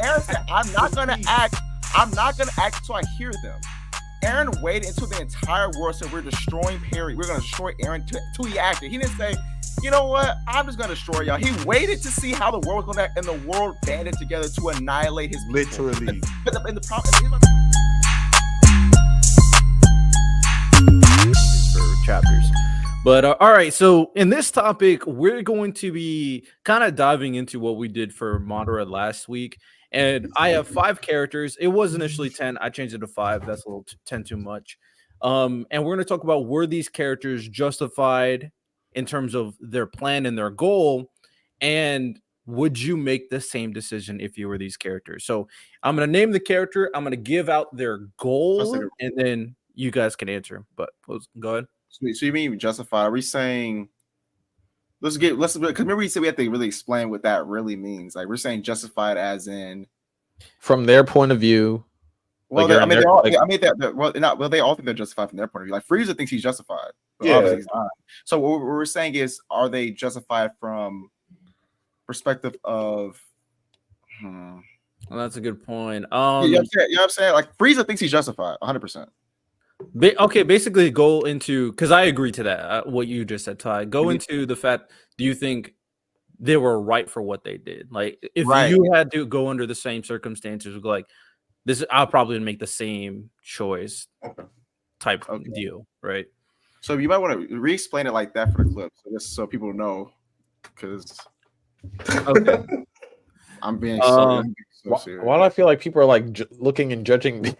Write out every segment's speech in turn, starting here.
Aaron said, I'm not gonna act until I hear them. Aaron waited until the entire world said we're destroying Perry. We're gonna destroy Aaron till he acted. He didn't say, you know what? I'm just gonna destroy y'all. He waited to see how the world was gonna act, and the world banded together to annihilate his people. Literally. But the problem for chapters. But all right, so in this topic, we're going to be kind of diving into what we did for Madara last week. And I have 5 characters. It was initially 10. I changed it to 5. That's a little 10 too much. And we're going to talk about, were these characters justified in terms of their plan and their goal? And would you make the same decision if you were these characters? So I'm going to name the character. I'm going to give out their goal, and then you guys can answer. But go ahead. So you mean justified? Are we saying because remember we said we have to really explain what that really means. Like, we're saying justified as in from their point of view. Well, like, they all think they're justified from their point of view. Like, Frieza thinks he's justified. But Yeah. he's not. So what we're saying is, are they justified from perspective of Well, that's a good point. you know what I'm saying? Like, Frieza thinks he's justified 100%. Okay, basically go into, because I agree to that, what you just said, Ty. Go into the fact, do you think they were right for what they did? Like, if you had to go under the same circumstances, like this, I'll probably make the same choice type deal, right? So you might want to re-explain it like that for the clip, just so people know, because okay. I'm being so serious. Why do I feel like people are like looking and judging me?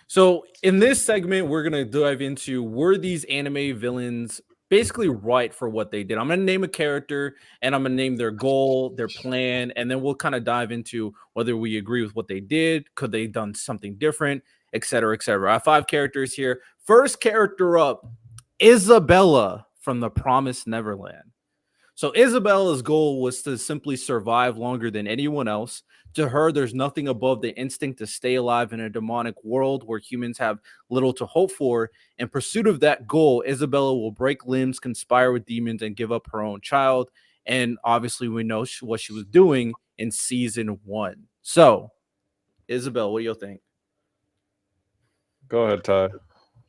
So in this segment, we're going to dive into, were these anime villains basically right for what they did? I'm going to name a character, and I'm going to name their goal, their plan, and then we'll kind of dive into whether we agree with what they did, could they have done something different, etc., etc. I have 5 characters here. First character up, Isabella from the Promised Neverland. So Isabella's goal was to simply survive longer than anyone else. To her, there's nothing above the instinct to stay alive in a demonic world where humans have little to hope for. In pursuit of that goal, Isabella will break limbs, conspire with demons, and give up her own child. And obviously, we know what she was doing in season 1. So, Isabella, what do you think? Go ahead, Ty.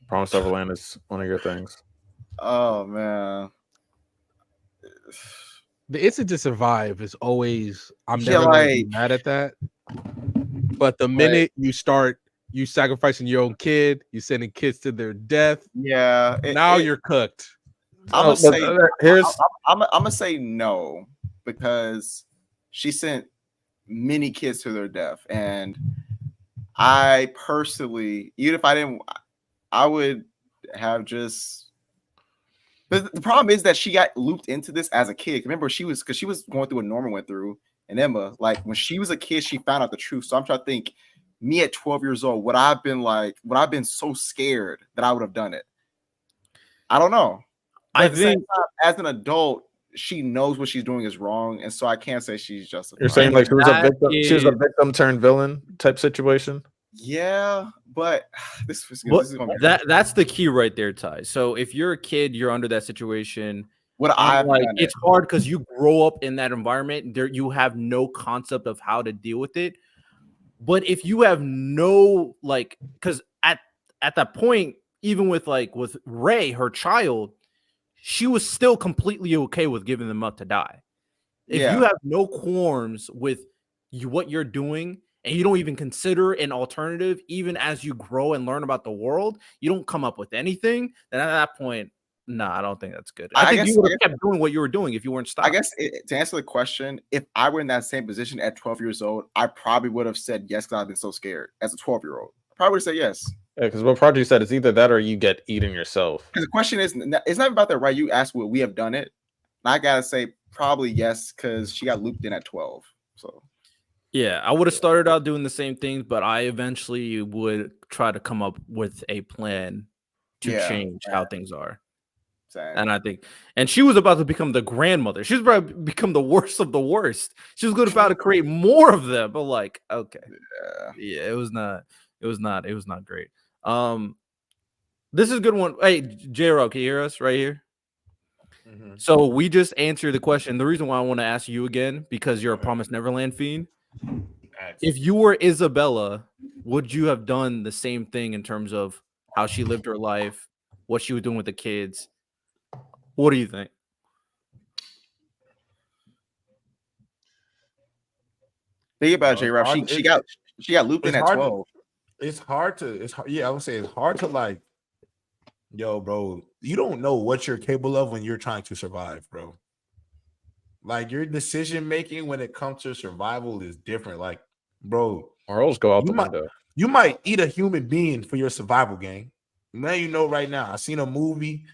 Promised Neverland is one of your things. Oh, man. The instant to survive is always, I'm never gonna be mad at that. But the minute you start sacrificing your own kid, you sending kids to their death. Yeah. Now you're cooked. I'm gonna say no, because she sent many kids to their death, and I personally, even if I didn't, I would have just. But the problem is that she got looped into this as a kid. Remember, she was going through what Norman went through, and Emma, like, when she was a kid, she found out the truth. So I'm trying to think, me at 12 years old, would I've been so scared that I would have done it? I don't know. But at the same time, as an adult, she knows what she's doing is wrong, and so I can't say she's justified. You're saying like she was a victim turned villain type situation? Yeah, but this is gonna be that's the key right there, Ty. So if you're a kid, you're under that situation. It's hard because you grow up in that environment. There, you have no concept of how to deal with it. But if you have no, like, because at that point, even with Ray, her child, she was still completely okay with giving them up to die. If you have no qualms with what you're doing, and you don't even consider an alternative, even as you grow and learn about the world, you don't come up with anything, then at that point, I don't think that's good. I think you would have kept doing what you were doing if you weren't stopped. I guess to answer the question, if I were in that same position at 12 years old, I probably would have said yes because I've been so scared as a 12-year-old. I probably would have said yes. Yeah, because what Project said is either that or you get eaten yourself. Because the question is, it's not about that, right? You asked would we have done it. And I gotta say probably yes, because she got looped in at 12. So yeah, I would have started out doing the same things, but I eventually would try to come up with a plan to change how things are. Same. And I think, and she was about to become the grandmother. She was about to become the worst of the worst. She was about to create more of them. But like, okay, yeah, it was not great. This is a good one. Hey, J-Ro, can you hear us right here? Mm-hmm. So we just answered the question. The reason why I want to ask you again, because you're a Promised Neverland fiend. If you were Isabella, would you have done the same thing in terms of how she lived her life, what she was doing with the kids? What do you think? Think about J-Rob. She got looped in at 12. It's hard to yeah, I would say it's hard to like, yo, bro, you don't know what you're capable of when you're trying to survive, bro. Like your decision making when it comes to survival is different. Like, bro, morals go out the window. You might eat a human being for your survival game. Now you know right now. I seen a movie,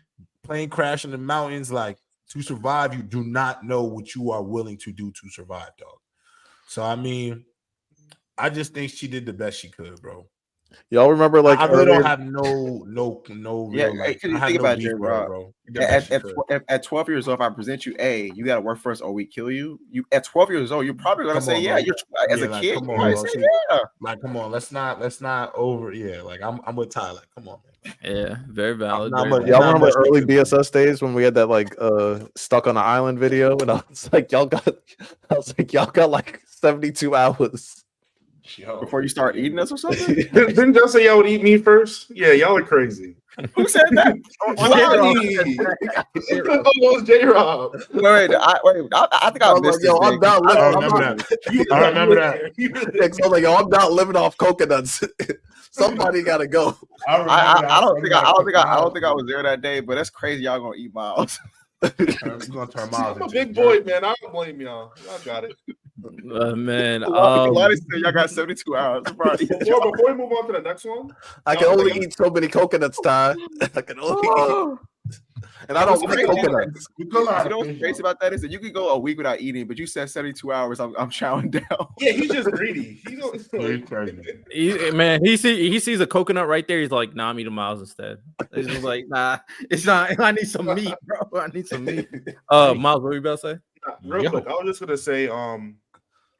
plane crash in the mountains. Like, to survive, you do not know what you are willing to do to survive, dog. So I mean, I just think she did the best she could, bro. Y'all remember like I really don't have no real like. I have think about J-Rob, bro. At 12 years old, if I present you, you got to work for us or we kill you. You at 12 years old, you're probably gonna say, yeah. You're as a kid, come you on, say, yeah. Like, come on, let's not over. Yeah, like I'm with Ty. Like, come on, man. Yeah, very valid. Y'all remember early B.S.S days when we had that like stuck on an island video, and I was like, y'all got like 72 hours. Before you start eating us or something? Didn't y'all say y'all would eat me first? Yeah, y'all are crazy. Who said that? J-Rob. Wait, I think I missed this. Yo, I'm not living. I remember that. I was like, yo, I'm not living off coconuts. Somebody gotta go. I don't think I was there that day, but that's crazy. Y'all gonna eat Miles. Gonna turn Miles. I'm a big boy, man. I don't blame y'all. Y'all got it. Man, Lani said y'all got 72 hours. Before we move on to the next one, I can only eat so many coconuts, Ty. I can only eat. And I don't like coconuts. You know what's crazy about that is that you could go a week without eating, but you said 72 hours. I'm chowing down. Yeah, he's just greedy. Man, he sees a coconut right there. He's like, nah, I'm eating Miles instead. He's just like, nah, it's not. I need some meat, bro. I need some meat. Miles, what were you about to say? Real quick, I was just gonna say,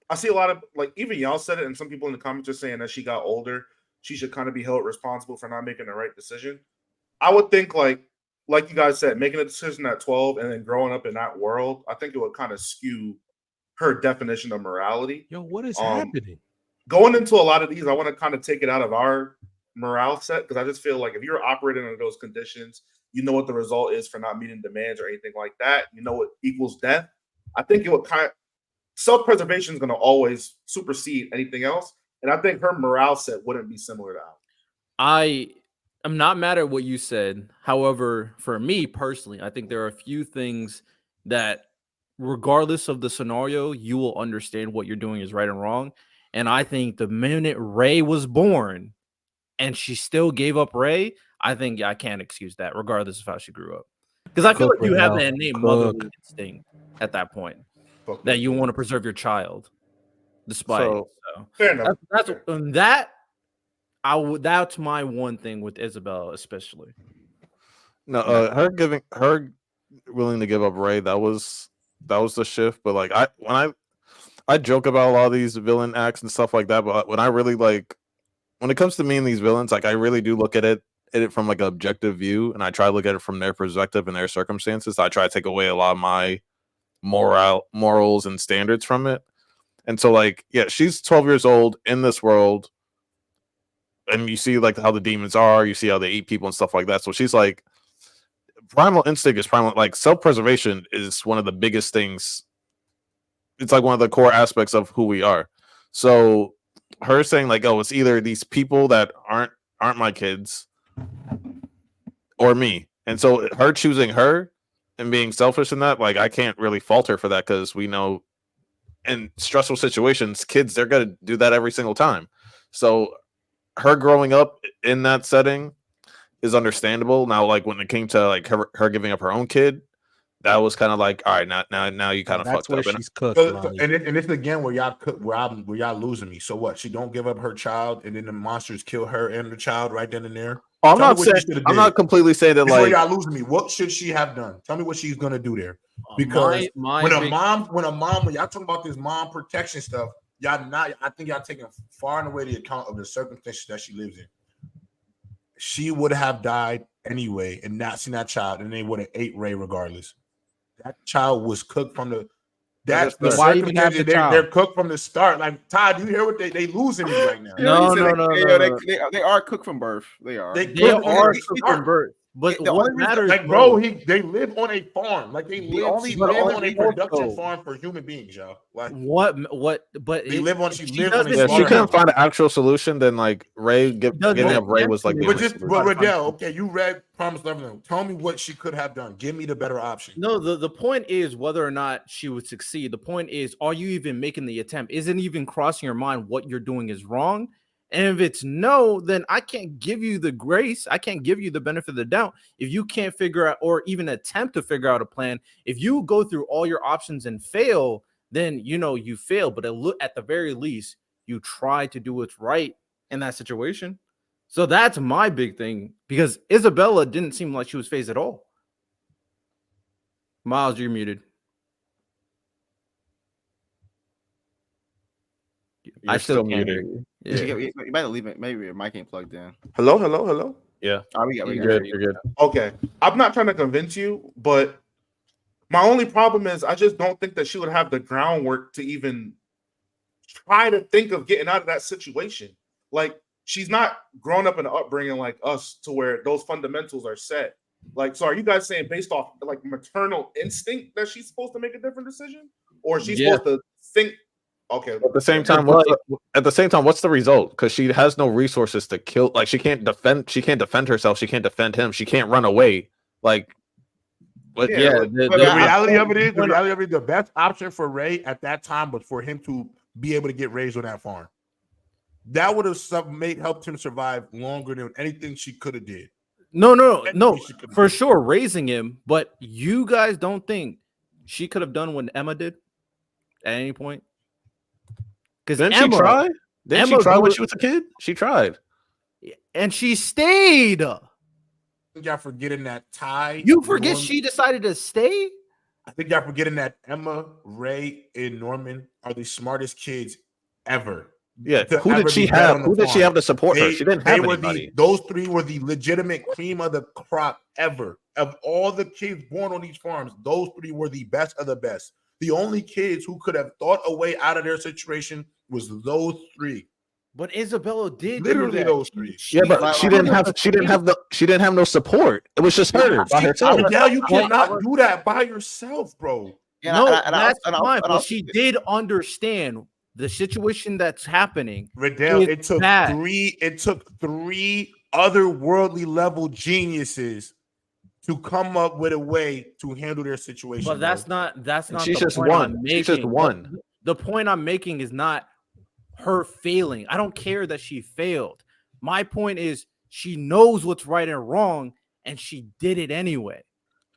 I see a lot of like even y'all said it, and some people in the comments are saying that she got older, she should kind of be held responsible for not making the right decision. I would think like you guys said, making a decision at 12 and then growing up in that world, I think it would kind of skew her definition of morality. Yo, what is happening? Going into a lot of these, I want to kind of take it out of our morale set because I just feel like if you're operating under those conditions, you know what the result is for not meeting demands or anything like that. You know what equals death. I think it would kind of self-preservation is going to always supersede anything else, and I think her morale set wouldn't be similar to ours. I'm not mad at what you said. However, for me personally, I think there are a few things that, regardless of the scenario, you will understand what you're doing is right and wrong. And I think the minute Ray was born and she still gave up Ray, I think I can't excuse that, regardless of how she grew up. Because I feel like you have that innate motherly instinct at that point that you want to preserve your child, despite. So fair enough. That's my one thing with Isabel, especially. No, her willing to give up Ray, that was the shift. But like I joke about a lot of these villain acts and stuff like that, but when I really when it comes to me and these villains, like I really do look at it from like an objective view, and I try to look at it from their perspective and their circumstances. I try to take away a lot of my morals and standards from it. And so like, yeah, she's 12 years old in this world, and you see like how the demons are, you see how they eat people and stuff like that. So she's like, primal instinct is primal. Like self-preservation is one of the biggest things. It's like one of the core aspects of who we are. So her saying like, oh, it's either these people that aren't my kids or me. And so her choosing her and being selfish in that, like I can't really fault her for that, because we know in stressful situations, kids, they're going to do that every single time. So her growing up in that setting is understandable. Now, like when it came to like her giving up her own kid, that was kind of like, all right, now you kind of fucked up. She's cooked, and it's again where y'all losing me. So what? She don't give up her child, and then the monsters kill her and the child right then and there. I'm not completely saying that. Like, y'all losing me. What should she have done? Tell me what she's gonna do there. Because when y'all talking about this mom protection stuff, I think y'all taking far and away the account of the circumstances that she lives in. She would have died anyway and not seen that child, and they would have ate Ray regardless. That child was cooked from the That's the why even have the child? They're cooked from the start. Like Todd, you hear what they losing me right now? No. They are cooked from birth. They are. They are cooked from birth. But the what only reason, matters, like, bro, they live on a farm. Like they live on a production farm for human beings, y'all. Like but they live on. She lives on a yeah, she couldn't find an actual solution. Then like Ray giving up Ray was like. But Radell, okay, you read Promised Neverland. Tell me what she could have done. Give me the better option. No, the point is whether or not she would succeed. The point is, are you even making the attempt? Isn't even crossing your mind what you're doing is wrong? And if it's no, then I can't give you the grace. I can't give you the benefit of the doubt. If you can't figure out or even attempt to figure out a plan, if you go through all your options and fail, then you fail. But at the very least, you try to do what's right in that situation. So that's my big thing, because Isabella didn't seem like she was phased at all. Miles, you're muted. I still muted. Yeah. You might leave it. Maybe your mic ain't plugged in. Hello. Yeah. You're good. Okay. I'm not trying to convince you, but my only problem is I just don't think that she would have the groundwork to even try to think of getting out of that situation. Like, she's not grown up in an upbringing like us to where those fundamentals are set. Like, so are you guys saying based off like maternal instinct that she's supposed to make a different decision, or she's supposed to think? Okay. At the same time, what's the result? Because she has no resources to kill. Like, she can't defend. She can't defend herself. She can't defend him. She can't run away. Like, but the reality of it is, the best option for Ray at that time was for him to be able to get raised on that farm. That would have helped him survive longer than anything she could have did. No, for sure, raising him. But you guys don't think she could have done what Emma did at any point? Because she tried. Didn't she try when she was a kid? She tried, and she stayed. I think y'all forgetting that Ty. You forget she decided to stay. I think y'all forgetting that Emma, Ray, and Norman are the smartest kids ever. Yeah, who did she have? Who did she have to support her? She didn't have anybody. Those three were the legitimate cream of the crop ever. Of all the kids born on these farms, those three were the best of the best. The only kids who could have thought a way out of their situation was those three. But Isabella did literally those three. But she didn't have no support. It was just her by herself. Now you cannot do that by yourself, bro. That's fine. But she did understand the situation that's happening. Radell, it took three otherworldly level geniuses to come up with a way to handle their situation. But that's not she's just one. She's just one. The point I'm making is not her failing. I don't care that she failed. My point is she knows what's right and wrong, and she did it anyway.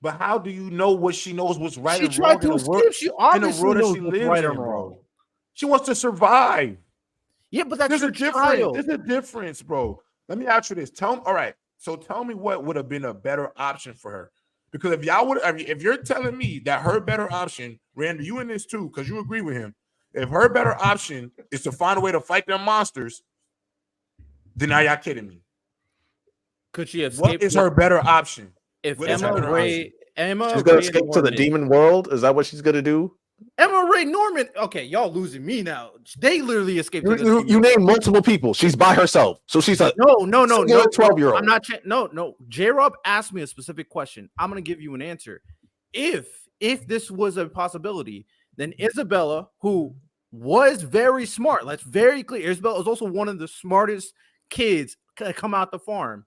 But how do you know what she knows what's right and wrong? She tried to escape. She obviously knows what's right and wrong. She wants to survive. Yeah, but that's There's a difference. There's a difference, bro. Let me ask you this. Tell me what would have been a better option for her. Because if you're telling me that her better option, Randy, you in this too, because you agree with him. If her better option is to find a way to fight them monsters, then are y'all kidding me? Could she escape? What is her better option? If she's gonna escape to the demon world, is that what she's gonna do? Emma Ray Norman. Okay, y'all losing me now. They literally escaped. You name multiple people. She's by herself, so she's like no. 12-year-old. I'm not. No. J-Rob asked me a specific question. I'm gonna give you an answer. If this was a possibility, then Isabella, who was very smart, that's very clear. Isabella is also one of the smartest kids to come out the farm.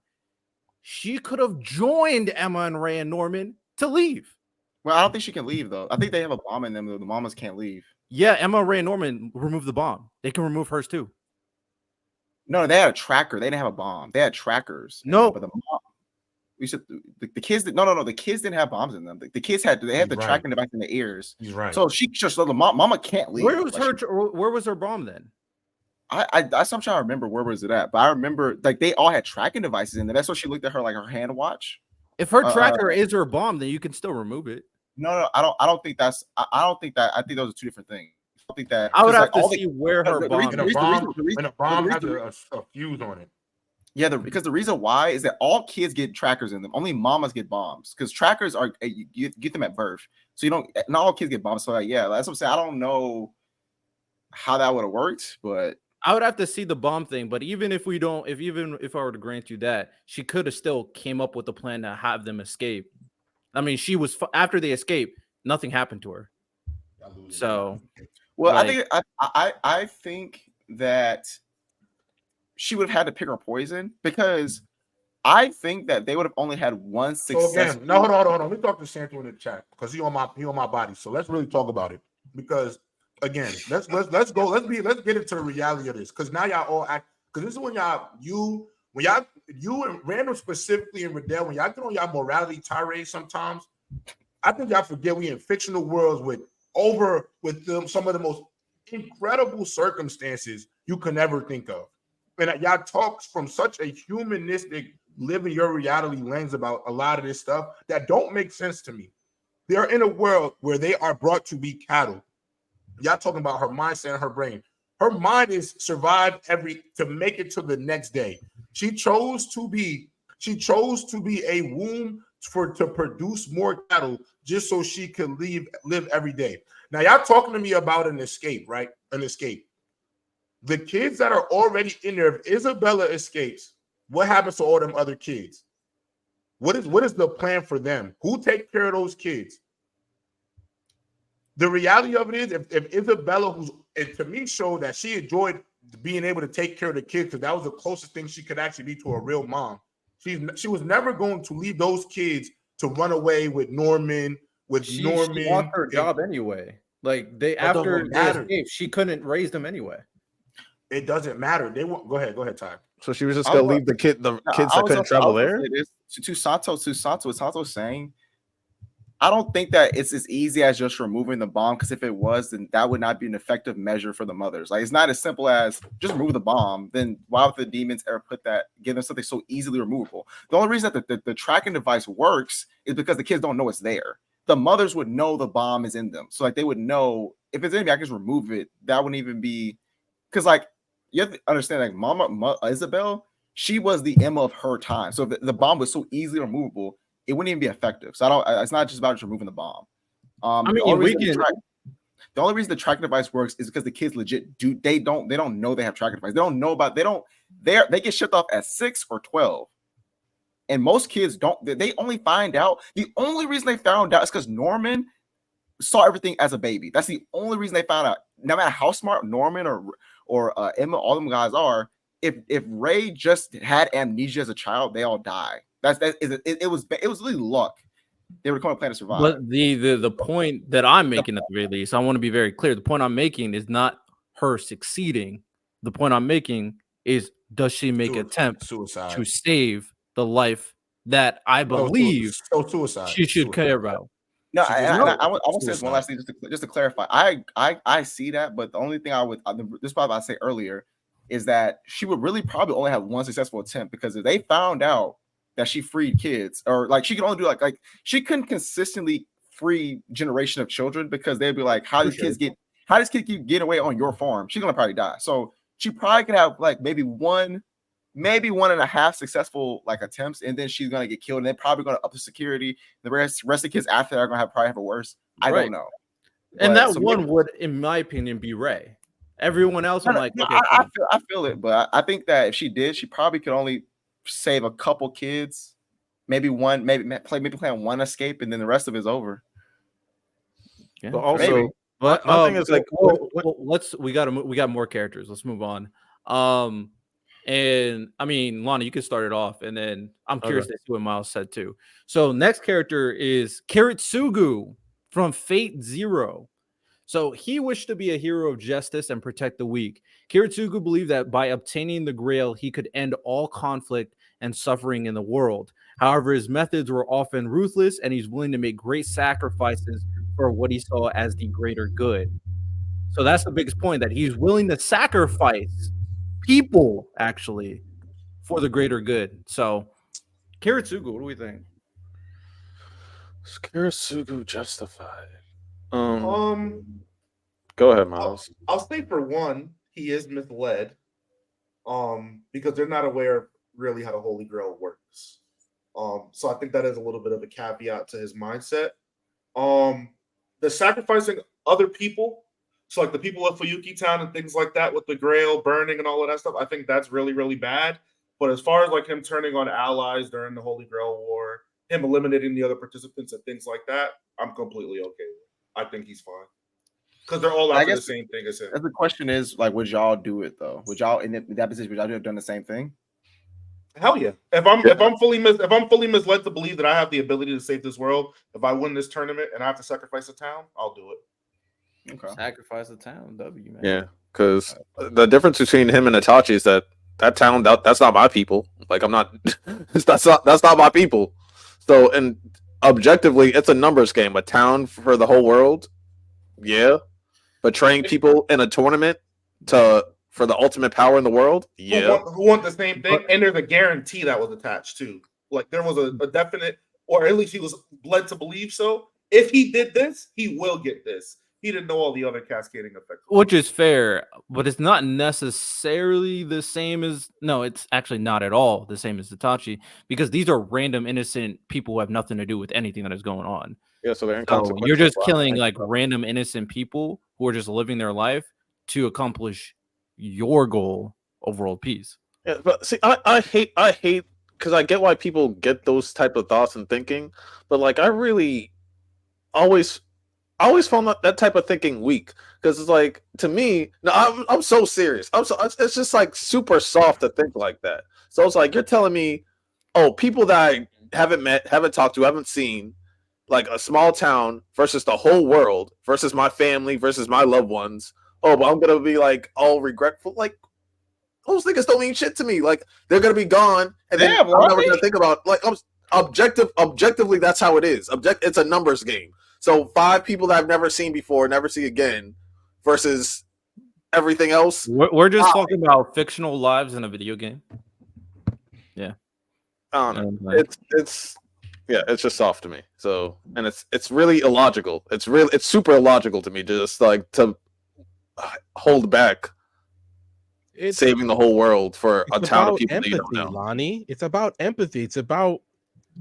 She could have joined Emma and Ray and Norman to leave. Well, I don't think she can leave, though. I think they have a bomb in them. The mamas can't leave. Yeah, Emma, Ray, and Norman remove the bomb. They can remove hers, too. No, they had a tracker. They didn't have a bomb. They had trackers. No. But the kids the kids didn't have bombs in them. The kids had the tracking device in their ears. He's right. So the mama can't leave. Where was her bomb then? I'm trying to remember where was it at, but I remember like they all had tracking devices in there. That's what she looked at her hand watch. If her tracker is her bomb, then you can still remove it. No, I don't think that's. I don't think that. I think those are two different things. I don't think that. I would have to see where her bomb. And a bomb has a fuse on it. Yeah, because the reason why is that all kids get trackers in them. Only mamas get bombs because trackers are you get them at birth, so you don't. Not all kids get bombs. So like, yeah, that's what I'm saying. I don't know how that would have worked, but I would have to see the bomb thing. But even if we don't, if I were to grant you that, she could have still came up with a plan to have them escape. I mean, she was after they escaped, nothing happened to her. So, well, like, I think that she would have had to pick her poison because I think that they would have only had one successful. So again, no, hold on. Let me talk to Santo in the chat because he on my body. So let's really talk about it because again, let's go. Let's get into the reality of this because now y'all all act because this is when you and Random specifically and Radell when y'all get on y'all morality tirade sometimes. I think y'all forget we in fictional worlds with some of the most incredible circumstances you can ever think of. And y'all talk from such a humanistic, living your reality lens about a lot of this stuff that don't make sense to me. They're in a world where they are brought to be cattle. Y'all talking about her mindset and her brain. Her mind is survive to make it to the next day. She chose to be a womb to produce more cattle just so she could live every day. Now y'all talking to me about an escape, right? An escape. The kids that are already in there, if Isabella escapes, what happens to all them other kids? What is the plan for them? Who take care of those kids? The reality of it is, if Isabella, who's to me showed that she enjoyed being able to take care of the kids because that was the closest thing she could actually be to a real mom. She was never going to leave those kids to run away with Norman. She lost her job anyway. Like after they escaped, she couldn't raise them anyway. It doesn't matter. Go ahead, Ty. So she was just gonna leave the kids that couldn't travel there. To Santo's saying, I don't think that it's as easy as just removing the bomb because if it was, then that would not be an effective measure for the mothers. Like it's not as simple as just remove the bomb. Then why would the demons ever give them something so easily removable? The only reason that the tracking device works is because the kids don't know it's there. The mothers would know the bomb is in them, so like they would know if it's in me, I can just remove it. That wouldn't even be because like. You have to understand, like Mama Isabel, she was the Emma of her time. So if the bomb was so easily removable, it wouldn't even be effective. So it's not just about just removing the bomb. The only reason the tracking device works is because the kids legit they don't know they have tracking device. They get shipped off at 6 or 12. And most kids don't, they only find out. The only reason they found out is because Norman saw everything as a baby. That's the only reason they found out. No matter how smart Norman or Emma, all them guys are. If Ray just had amnesia as a child, they all die. It was really luck. They were coming to plan to survive. But the point that I'm making at the very least, I want to be very clear. The point I'm making is not her succeeding. The point I'm making is does she make an attempt to save the life that I believe she should care about? No, I want to say this one last thing just to clarify. I see that, but the only thing this is probably I say earlier is that she would really probably only have one successful attempt because if they found out that she freed kids or like she could only do like she couldn't consistently free generation of children because they'd be like, how does kid keep getting away on your farm? She's gonna probably die. So she probably could have like maybe 1.5 successful like attempts, and then she's gonna get killed, and they're probably gonna up the security. The rest of the kids after are gonna probably have it worse. I don't know. And that one would, in my opinion, be Ray. Everyone else, I'm like, okay, I feel it, but I think that if she did, she probably could only save a couple kids, maybe one, maybe plan one escape, and then the rest of it's over. Yeah, but also, my thing is like, we got more characters. Let's move on. And I mean, Lani, you can start it off, and then I'm curious to see what Miles said too. So next character is Kiritsugu from Fate Zero. So he wished to be a hero of justice and protect the weak. Kiritsugu believed that by obtaining the Grail, he could end all conflict and suffering in the world. However, his methods were often ruthless, and he's willing to make great sacrifices for what he saw as the greater good. So that's the biggest point, that he's willing to sacrifice people actually for the greater good. So Kiritsugu, what do we think? Is Kiritsugu justified? Go ahead, Miles. I'll say for one, he is misled. Because they're not aware of really how the Holy Grail works. So I think that is a little bit of a caveat to his mindset. The sacrificing other people, so like the people of Fuyuki Town and things like that with the Grail burning and all of that stuff, I think that's really, really bad. But as far as like him turning on allies during the Holy Grail War, him eliminating the other participants and things like that, I'm completely okay with. I think he's fine. Because they're all after the same thing as him. The question is, like, would y'all do it though? Would y'all in that position? Would y'all have done the same thing? Hell yeah! If I'm fully misled to believe that I have the ability to save this world, if I win this tournament and I have to sacrifice a town, I'll do it. Okay. Sacrifice a town, W man. Yeah, because the difference between him and Itachi is that town that's not my people. Like I'm not, that's not my people. So and objectively, it's a numbers game. A town for the whole world, yeah. Betraying people in a tournament for the ultimate power in the world, yeah. Who want the same thing, and there's a guarantee that was attached to. Like there was a definite, or at least he was led to believe so. If he did this, he will get this. He didn't know all the other cascading effects. Which is fair, but it's not necessarily the same as... No, it's actually not at all the same as Itachi, because these are random innocent people who have nothing to do with anything that is going on. Yeah, so they're inconsequential. You're just killing like random innocent people who are just living their life to accomplish your goal of world peace. Yeah, but see, I hate because I get why people get those type of thoughts and thinking, but like I really always found that type of thinking weak, because it's like, to me, no, I'm so serious. It's just like super soft to think like that. So it's like you're telling me, oh, people that I haven't met, haven't talked to, haven't seen, like a small town versus the whole world versus my family versus my loved ones. Oh, but I'm gonna be like all regretful. Like those niggas don't mean shit to me. Like they're gonna be gone, and then I'm never gonna think about like objectively. That's how it is. It's a numbers game. So 5 people that I've never seen before, never see again, versus everything else. We're just talking about fictional lives in a video game. Yeah, I don't know. It's just soft to me. So, and it's really illogical. It's super illogical to me. Just like to hold back saving the whole world for a town of people empathy, that you don't know. Lani. It's about empathy. It's about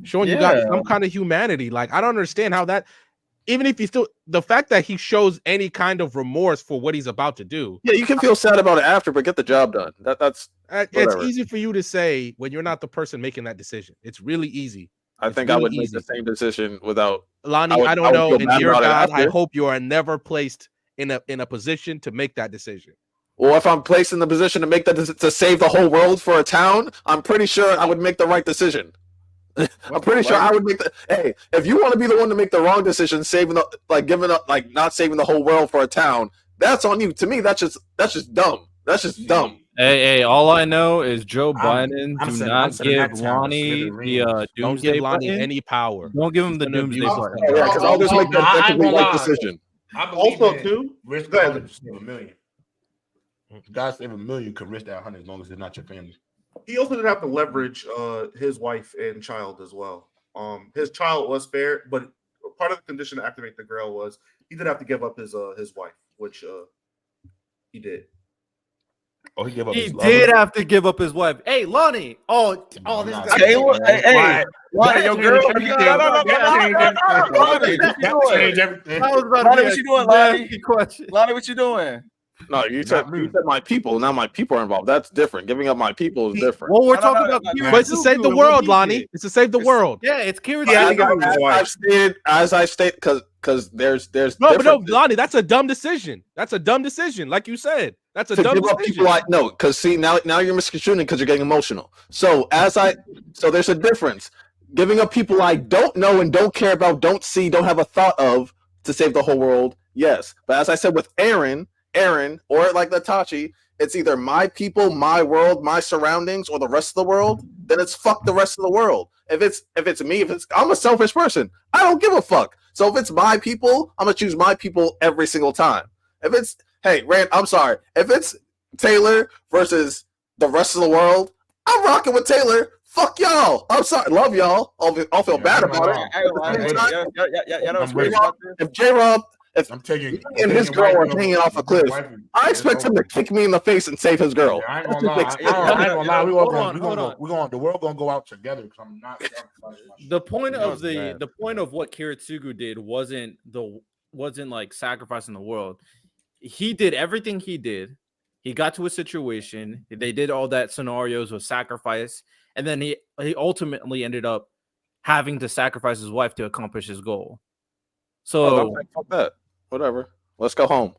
showing you got some kind of humanity. Like I don't understand how that. Even if the fact that he shows any kind of remorse for what he's about to do. Yeah, you can feel sad about it after, but get the job done. That's it's easy for you to say when you're not the person making that decision. It's really easy. I think I would make the same decision without Lani. I don't know. And dear God, I hope you are never placed in a position to make that decision. Well, if I'm placed in the position to make that to save the whole world for a town, I'm pretty sure I would make the right decision. I'm pretty sure I would make the. Hey, if you want to be the one to make the wrong decision, saving the giving up, not saving the whole world for a town, that's on you. To me, that's just dumb. That's just dumb. Hey, all I know is Joe Biden do not give Lani the doomsday Don't give Lani button. any power. Don't give him the doomsday button. Yeah, because I'll just make the objectively right decision. Also, too, risk $100 to save $1 million. God save $1 million, you can risk that 100 as long as it's not your family. He also did have to leverage his wife and child as well. His child was spared, but part of the condition to activate the Grail was he did have to give up his wife, which he did. Oh, he gave up. He did have to give up his wife. Hey, Lani. Oh, this guy. Hey, Lani, your girl. Lani, what you doing, Lani? Lani, what you doing? No, you said my people. Now my people are involved. That's different. Giving up my people is different. Well, we're talking about. But it's to save the world, Lani. It's to save the world. Yeah, it's Kira's. As I state, because there's no, but no, Lani. That's a dumb decision. That's a dumb decision, like you said. That's a dumb decision. People no, because see now you're misconstruing because you're getting emotional. So there's a difference. Giving up people I don't know and don't care about, don't see, don't have a thought of to save the whole world. Yes, but as I said with Aaron, or like the Itachi, it's either my people, my world, my surroundings, or the rest of the world. Then it's fuck the rest of the world. If it's me, I'm a selfish person. I don't give a fuck. So if it's my people, I'm gonna choose my people every single time. If it's I'm sorry. If it's Taylor versus the rest of the world, I'm rocking with Taylor. Fuck y'all. I'm sorry. Love y'all. I'll feel bad about it. If J-Rob If I'm taking and his girl are hanging off a cliff, I expect him to kick me in the face and save his girl. I ain't gonna lie. I ain't gonna lie. The world gonna go out together because I'm not sacrificing my shit. The point of what Kiritsugu did wasn't like sacrificing the world. He did everything he did. He got to a situation. They did all that scenarios with sacrifice, and then he ultimately ended up having to sacrifice his wife to accomplish his goal. So fuck that. Whatever. Let's go home.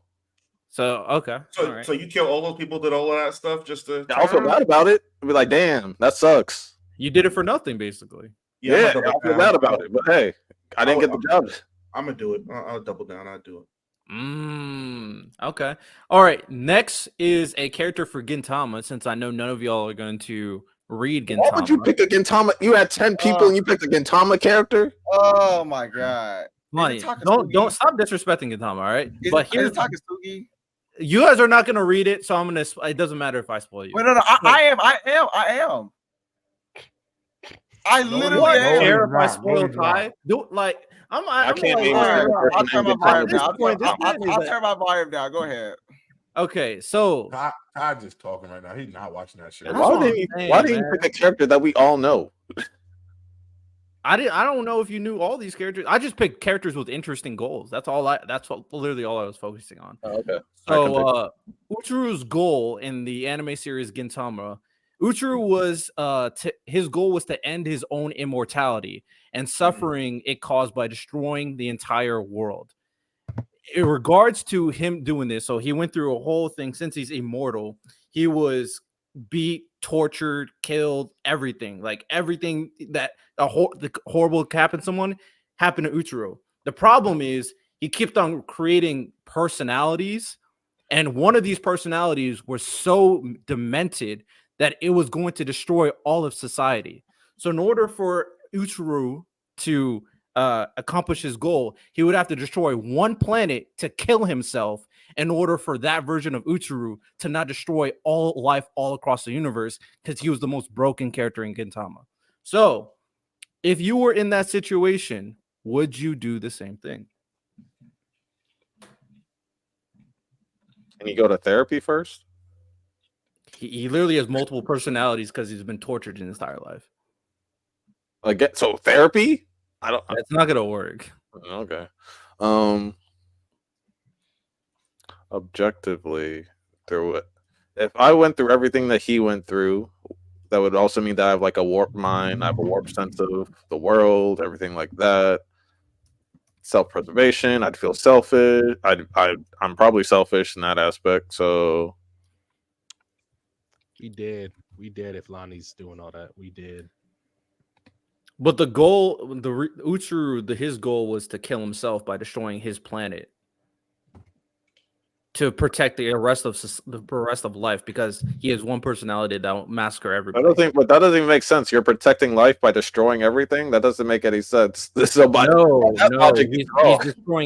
So okay. So you kill all those people, did all of that stuff just to. I'll feel bad about it. I'll be like, damn, that sucks. You did it for nothing, basically. Yeah, I'll feel bad about it. But hey, I didn't get the job. I'm gonna do it. I'll double down. I'll do it. Okay. All right. Next is a character for Gintama, since I know none of y'all are going to read Gintama. Why would you pick a Gintama? You had 10 people and you picked a Gintama character? Oh my god. Lani, don't stop disrespecting Gintama, all right? But here's Takasugi. You guys are not gonna read it, so I'm gonna. It doesn't matter if I spoil you. Wait, no, I am. I literally am. Care if I spoil Ty? I can't be. I'll turn my volume down. I'll turn my volume down. Go ahead. Okay, so Ty just talking right now. He's not watching that shit. Why didn't you pick a character that we all know? I don't know if you knew all these characters. I just picked characters with interesting goals. That's literally all I was focusing on. Oh, okay. So Uchiru's goal in the anime series Gintama, Uchiru was his goal was to end his own immortality and suffering it caused by destroying the entire world. In regards to him doing this, so he went through a whole thing. Since he's immortal, he was beat, tortured, killed, everything. Like everything that the horrible happened to someone happened to Uchiru. The problem is he kept on creating personalities, and one of these personalities was so demented that it was going to destroy all of society. So in order for Uchiru to accomplish his goal, he would have to destroy one planet to kill himself in order for that version of Uchiru to not destroy all life all across the universe, because he was the most broken character in Gintama. So if you were in that situation, would you do the same thing? Can you go to therapy first? He literally has multiple personalities because he's been tortured in his entire life. So therapy? It's not gonna work. Okay. Objectively, if I went through everything that he went through, that would also mean that I have like a warped mind, I have a warped sense of the world, everything like that. Self-preservation, I'd feel selfish. I'm probably selfish in that aspect. So we did if Lani's doing all that. We did. But the goal, Uchiru, his goal was to kill himself by destroying his planet to protect the rest of life, because he has one personality that will massacre everybody. But that doesn't even make sense. You're protecting life by destroying everything. That doesn't make any sense. He's destroying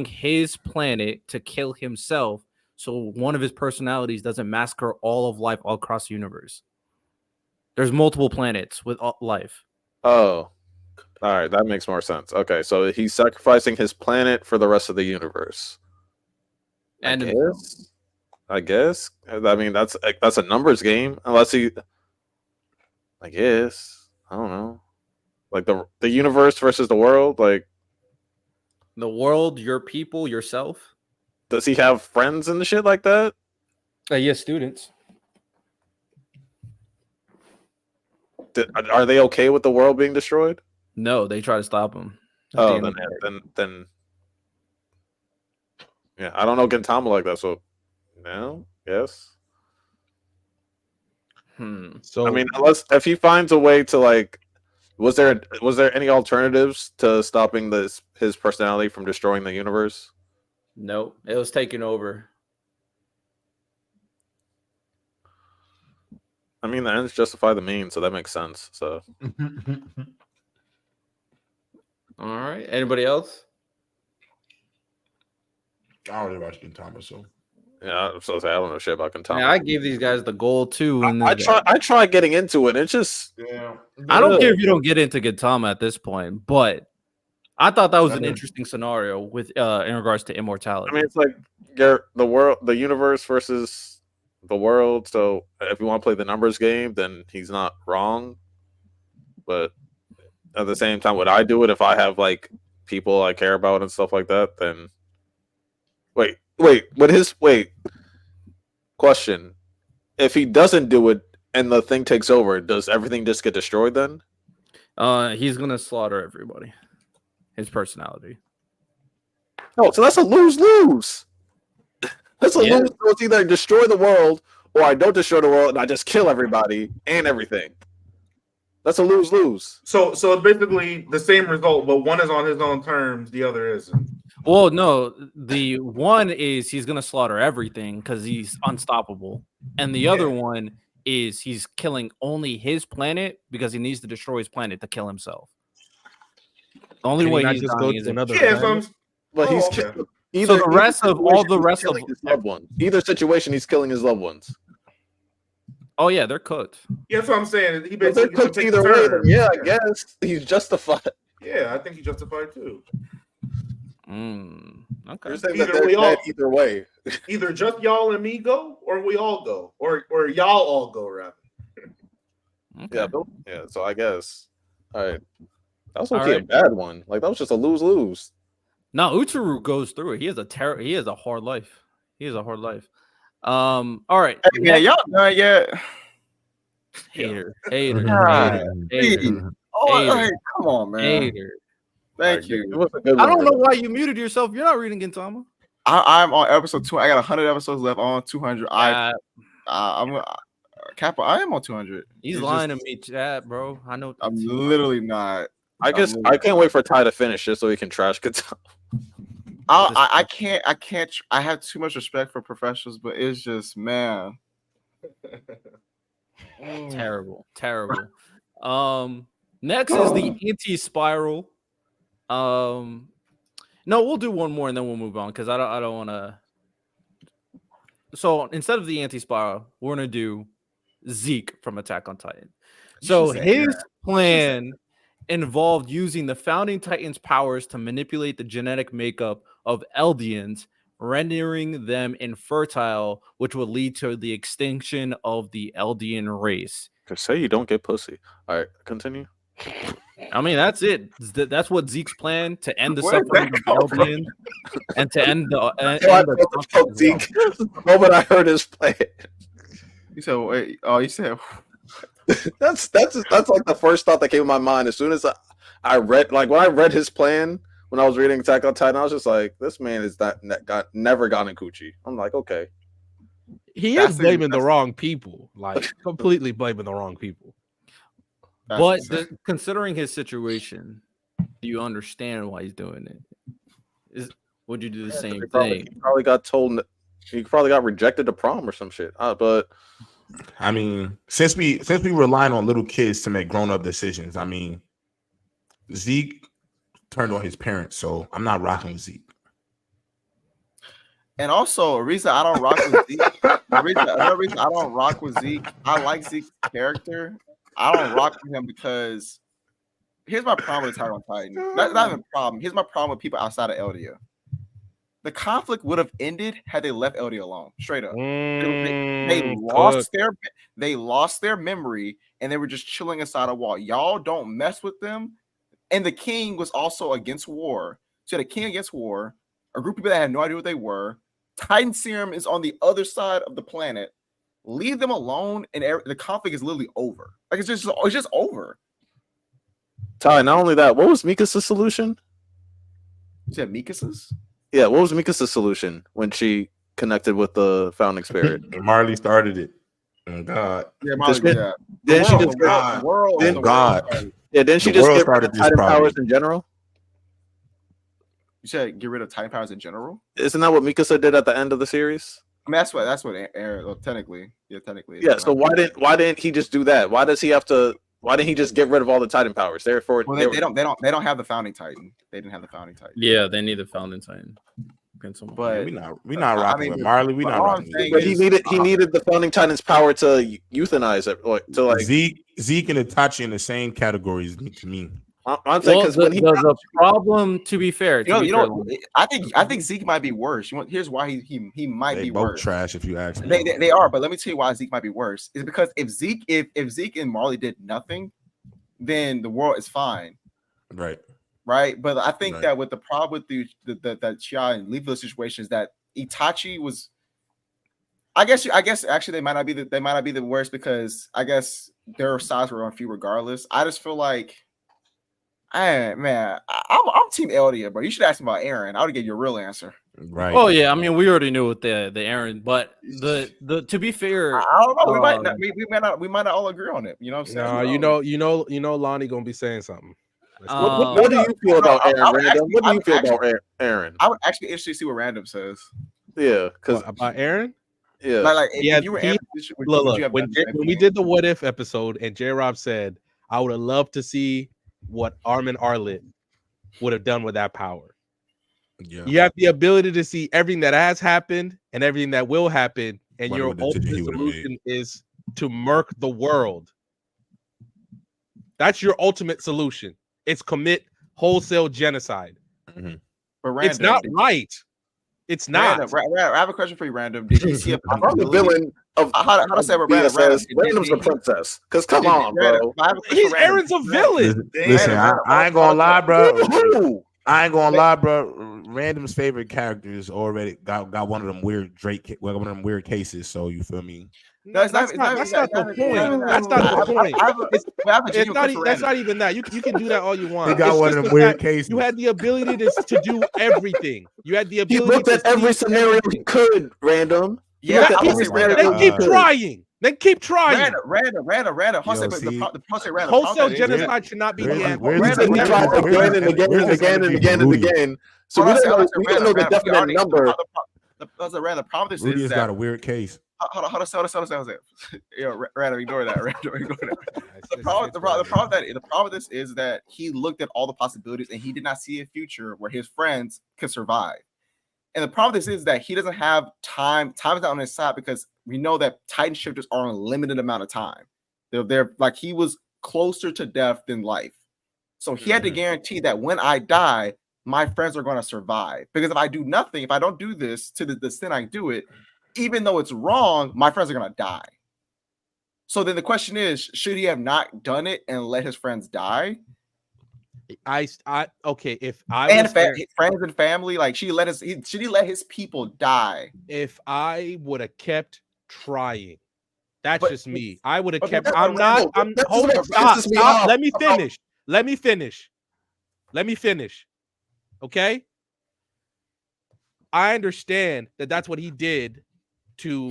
his planet to kill himself, so one of his personalities doesn't massacre all of life all across the universe. There's multiple planets with life. Oh. All right, that makes more sense. Okay, so he's sacrificing his planet for the rest of the universe. And I guess. I mean, that's a numbers game. Unless I guess. I don't know. Like the universe versus the world. Like the world, your people, yourself. Does he have friends and shit like that? Yes, students. Are they okay with the world being destroyed? No, they try to stop him. Oh, then yeah, I don't know Gintama like that, so no, yes. So I mean, if he finds a way to like, was there any alternatives to stopping his personality from destroying the universe? No, it was taken over. I mean, the ends justify the means, so that makes sense. So. All right. Anybody else? I don't really watch Gintama, so yeah, I'm so sad. I don't know shit about Gintama. Yeah, I gave these guys the goal too. I try getting into it. It's just I don't care if you don't get into Gintama at this point, but I thought that was an interesting scenario with in regards to immortality. I mean, it's like the universe versus the world. So if you want to play the numbers game, then he's not wrong. But at the same time, would I do it if I have like people I care about and stuff like that? Then wait. Question: if he doesn't do it and the thing takes over, does everything just get destroyed then? He's gonna slaughter everybody. His personality. No, so that's a lose-lose. That's a lose. So it's either destroy the world or I don't destroy the world and I just kill everybody and everything. That's a lose-lose. So it's basically the same result, but one is on his own terms, the other isn't. Well, no, the one is he's gonna slaughter everything because he's unstoppable, and the other one is he's killing only his planet because he needs to destroy his planet to kill himself. The only way he's just dying go is to another. But he's either so the rest of all the rest of his loved ones. Either situation, he's killing his loved ones. Oh yeah, they're cooked. Yeah, that's what I'm saying. He basically they're cooked either way. Yeah, I guess he's justified. Yeah, I think he's justified too. Okay. You're saying that they're dead either way. Either just y'all and me go, or we all go, or y'all all go rather. Okay. Yeah. So I guess. All right. That was okay, a bad one. Like that was just a lose-lose. No, Uchiru goes through it. He has a hard life. All right. Hey, man, y'all done yet? Hater. Oh, come on, man. Hater. Thank you. I don't know why you muted yourself. You're not reading Gintama. I'm on episode 2. I got 100 episodes left on 200. I'm Kappa. I am on 200. He's lying to me, chat, bro. I know. I'm literally not. I can't wait for Ty to finish just so he can trash Gintama. I can't. I have too much respect for professionals, but it's just, man, terrible. Next is the anti-spiral. No, we'll do one more and then we'll move on because I don't want to. So instead of the anti-spiral, we're gonna do Zeke from Attack on Titan. So his plan involved using the founding Titan's powers to manipulate the genetic makeup of Eldians, rendering them infertile, which would lead to the extinction of the Eldian race. Just say you don't get pussy. All right, continue. I mean, that's it. That's what Zeke's plan, to end the suffering of Eldians and to end the Zeke. The moment I heard his plan. You said, wait, oh, you said that's like the first thought that came to my mind as soon as I read, like when I read his plan when I was reading Attack on Titan, I was just like, this man is never gotten coochie. I'm like, okay. He is blaming the wrong people, like completely blaming the wrong people. But considering his situation, do you understand why he's doing it? Would you do the same thing? He probably got told. He probably got rejected to prom or some shit. But I mean, since we relying on little kids to make grown up decisions, I mean, Zeke turned on his parents, so I'm not rocking with Zeke. And also, a reason I don't rock with Zeke. Another reason I don't rock with Zeke. I like Zeke's character. I don't rock with him because here's my problem with Attack on Titan. That's not even a problem. Here's my problem with people outside of Eldia. The conflict would have ended had they left Eldia alone. Straight up, they lost their memory and they were just chilling inside a wall. Y'all don't mess with them. And the king was also against war. So the king against war, a group of people that had no idea what they were. Titan serum is on the other side of the planet. Leave them alone, and the conflict is literally over. Like it's just over. Ty, not only that, what was Mika's solution? You said Mika's? Yeah, what was Mika's solution when she connected with the founding spirit? Marley started it. Oh God. Yeah, Marley. Yeah. Then she just Then she just get rid of Titan powers in general. You said get rid of Titan powers in general? Isn't that what Mikasa did at the end of the series? I mean, that's what Aaron, technically. Yeah, technically. Yeah, so why didn't he just do that? Why does he have to? Why didn't he just get rid of all the Titan powers? Therefore, they don't have the founding Titan. They didn't have the founding Titan. Yeah, they need the founding Titan. But we not rocking with Marley. We not rocking. But he needed the founding Titan's power to euthanize it, or to like Zeke and Itachi in the same categories to me. I'm saying because when the problem, to be fair, I think Zeke might be worse. Here's why he might be both worse. trash if you ask me. They are, but let me tell you why Zeke might be worse. Is because if Zeke and Marley did nothing, then the world is fine. Right. But I think that with the problem with the Chia and Leaflet situation is that Itachi was. I guess actually they might not be the worst because I guess their sides were on few regardless. I just feel like, I'm Team Eldia, bro. You should ask me about Aaron. I would give you a real answer. Right. Oh yeah, I mean we already knew with the Aaron, but the to be fair, I don't know. We might not all agree on it. You know what I'm saying? You know, Lani gonna be saying something. What do you feel about Aaron? Random? What do you feel about Aaron? I would actually interested to see what Random says. Yeah, because about Aaron. Yeah, like if you were when we did the What If episode and J Rob said, I would have loved to see what Armin Arlit would have done with that power. Yeah. You have the ability to see everything that has happened and everything that will happen, and your ultimate solution is to murk the world. That's your ultimate solution. It's commit wholesale genocide. Mm-hmm. It's not right. It's not. I have a question for you, Random. Did you see a the villain of how to say B.S.S. Random's the princess? Because come on, bro. Aaron's a villain. Listen, I ain't gonna lie, bro. I ain't gonna lie, bro. Random's favorite character is already got one of them weird one of them weird cases. So you feel me? That's not the point. That's not the point. That's not even that. You can do that all you want. He got one of them weird cases. You had the ability to do everything. You had the ability. He looked at every scenario he could. Random. Yeah, then keep trying. Then keep trying. Random. Wholesale genocide should not be the answer. He tried again and again and again and again and again. So we don't know the definite number. The problem is Rudy's got a weird case. Hold on. Random, ignore that. The problem with this is that he looked at all the possibilities and he did not see a future where his friends could survive. And the problem with this is that he doesn't have time. Time is not on his side because we know that Titan shifters are on a limited amount of time. They're like he was closer to death than life. So he had to guarantee that when I die, my friends are going to survive. Because if I do nothing, if I don't do this to the extent I do it, even though it's wrong, my friends are going to die. So then the question is, should he have not done it and let his friends die? Okay, if I and friends and family, like should he let his people die? If I would have kept trying, that's just me. I would have kept. Stop. Let me finish. Okay. I understand that that's what he did to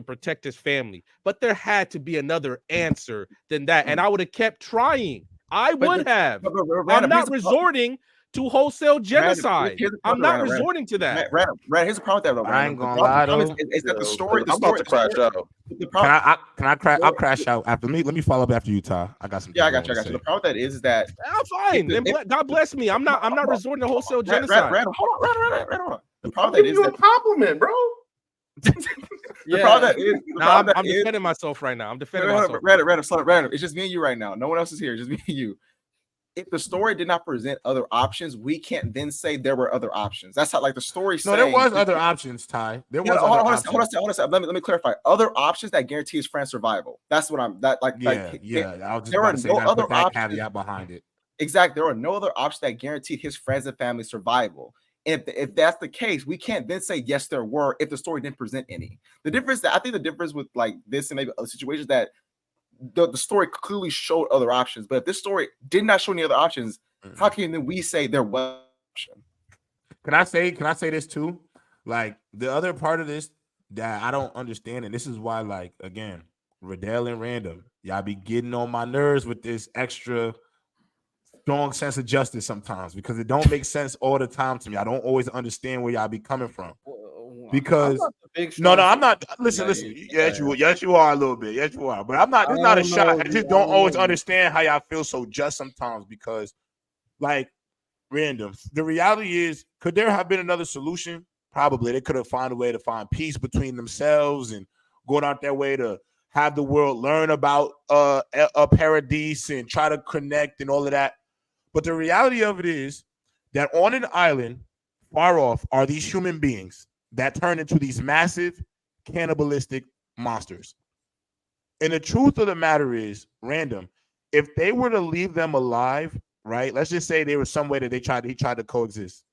protect his family, but there had to be another answer than that, and I would have kept trying. I would have. I'm not resorting to wholesale genocide. I'm not resorting to that. Here's the problem with that, though. I ain't gonna lie, though. Is that the story? I'm about to crash out. Can I crash? I'll crash out after me. Let me follow up after you, Ty. I got some. Yeah, I got you. The problem with that is that I'm fine. God bless me. I'm not resorting to wholesale genocide. Hold on. The problem is a compliment, bro. I'm defending myself right now. I'm defending myself. Random. It's just me and you right now. No one else is here. Just me and you. If the story did not present other options, we can't then say there were other options. That's how, like, the story. No, there was other options, Ty. There was. Hold on. Let me clarify. Other options that guarantee his friend's survival. That's what I'm. I was just there are no other options. Caveat behind it. Exactly. There are no other options that guaranteed his friends and family survival. And if that's the case, we can't then say yes, there were if the story didn't present any. The difference with like this and maybe other situations that the story clearly showed other options. But if this story did not show any other options, how can then we say there was an option? Can I say this too? Like the other part of this that I don't understand, and this is why, like, again, Radell and Random, y'all be getting on my nerves with this extra strong sense of justice sometimes because it don't make sense all the time to me. I don't always understand where y'all be coming from. Because I'm not. Listen. Yes, you are a little bit. Yes, you are. But I'm not. It's not a shot. I just don't always understand how y'all feel so just sometimes because, like, Random. The reality is, could there have been another solution? Probably. They could have found a way to find peace between themselves and going out their way to have the world learn about a paradise and try to connect and all of that. But the reality of it is that on an island far off are these human beings that turn into these massive cannibalistic monsters. And the truth of the matter is, random, if they were to leave them alive, right? Let's just say there was some way that he tried to coexist.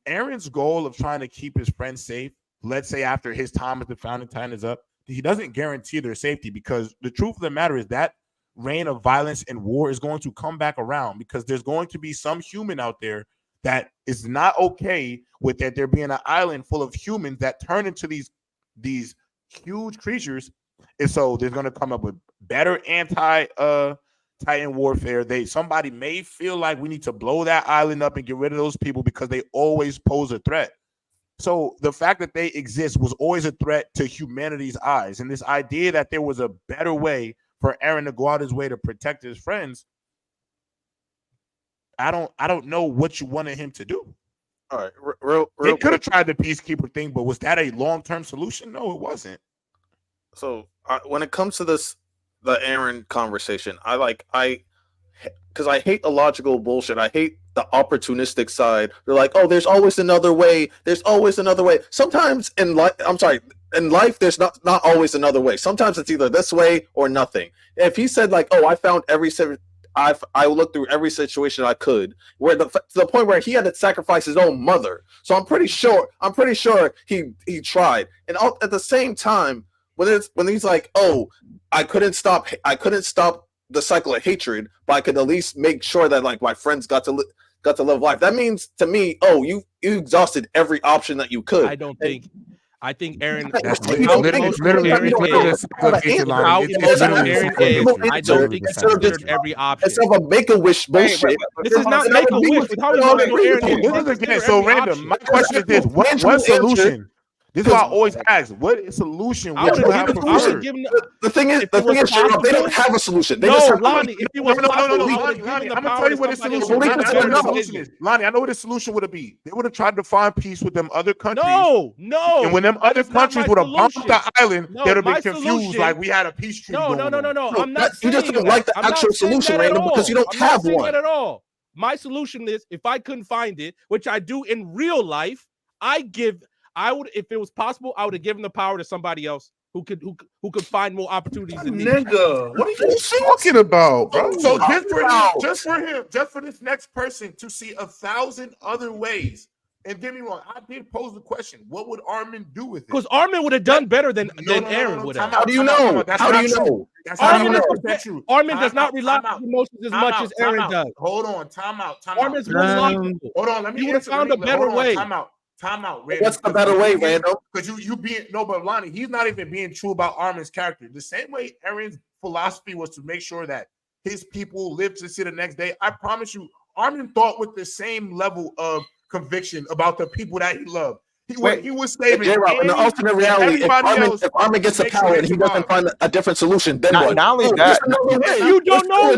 Aaron's goal of trying to keep his friends safe, let's say after his time as the founding titan is up, he doesn't guarantee their safety, because the truth of the matter is that reign of violence and war is going to come back around, because there's going to be some human out there that is not okay with that there being an island full of humans that turn into these huge creatures. And so there's going to come up with better anti-titan warfare. Somebody may feel like we need to blow that island up and get rid of those people because they always pose a threat. So the fact that they exist was always a threat to humanity's eyes. And this idea that there was a better way for Eren to go out his way to protect his friends, I don't know what you wanted him to do. All right, real they could have tried the peacekeeper thing, but was that a long-term solution? No, it wasn't. So when it comes to the Eren conversation, because I hate illogical bullshit. I hate the opportunistic side. They're like, oh, there's always another way. There's always another way. Sometimes in life, in life, there's not always another way. Sometimes it's either this way or nothing. If he said like, oh, I found I looked through every situation I could, to the point where he had to sacrifice his own mother. So I'm pretty sure he tried. And at the same time, when he's like, oh, I couldn't stop the cycle of hatred, but I could at least make sure that like my friends got to live life. That means to me, oh, you exhausted every option that you could. I think Eren. I don't think he considered every option. It's a make-a-wish bullshit. This is not make-a-wish. So random. My question is this: what solution? This is why I always ask, what solution would you have preferred? The thing is, they don't have a solution. They just have Lani, if it was Lani, I'm gonna tell you what the solution is. Lani, I know what the solution would be. They would have tried to find peace with them other countries. No. And when them other countries would have bombed the island, they'd have been confused, like we had a peace treaty. No. I'm not saying you just don't like the actual solution, Randall, because you don't have one. That at all. My solution is, if I couldn't find it, which I do in real life, if it was possible, I would have given the power to somebody else who could find more opportunities than me. Nigga, what are you talking about, bro? So just for this next person to see 1,000 other ways. And get me wrong, I did pose the question: what would Armin do with it? Because Armin would have done better than Eren would have. How do you know? How do you know? Armin does not rely on emotions as much as Eren does. Hold on, time out. Armin's more logical. Hold on, let me would have found a better way. Time out, Randall. What's the better way, Randall? Because you being but Lani, he's not even being true about Armin's character. The same way Eren's philosophy was to make sure that his people live to see the next day. I promise you, Armin thought with the same level of conviction about the people that he loved. He was saving. In the alternate reality, if Armin gets the power and he doesn't find a different solution, then what? Not only that, you don't know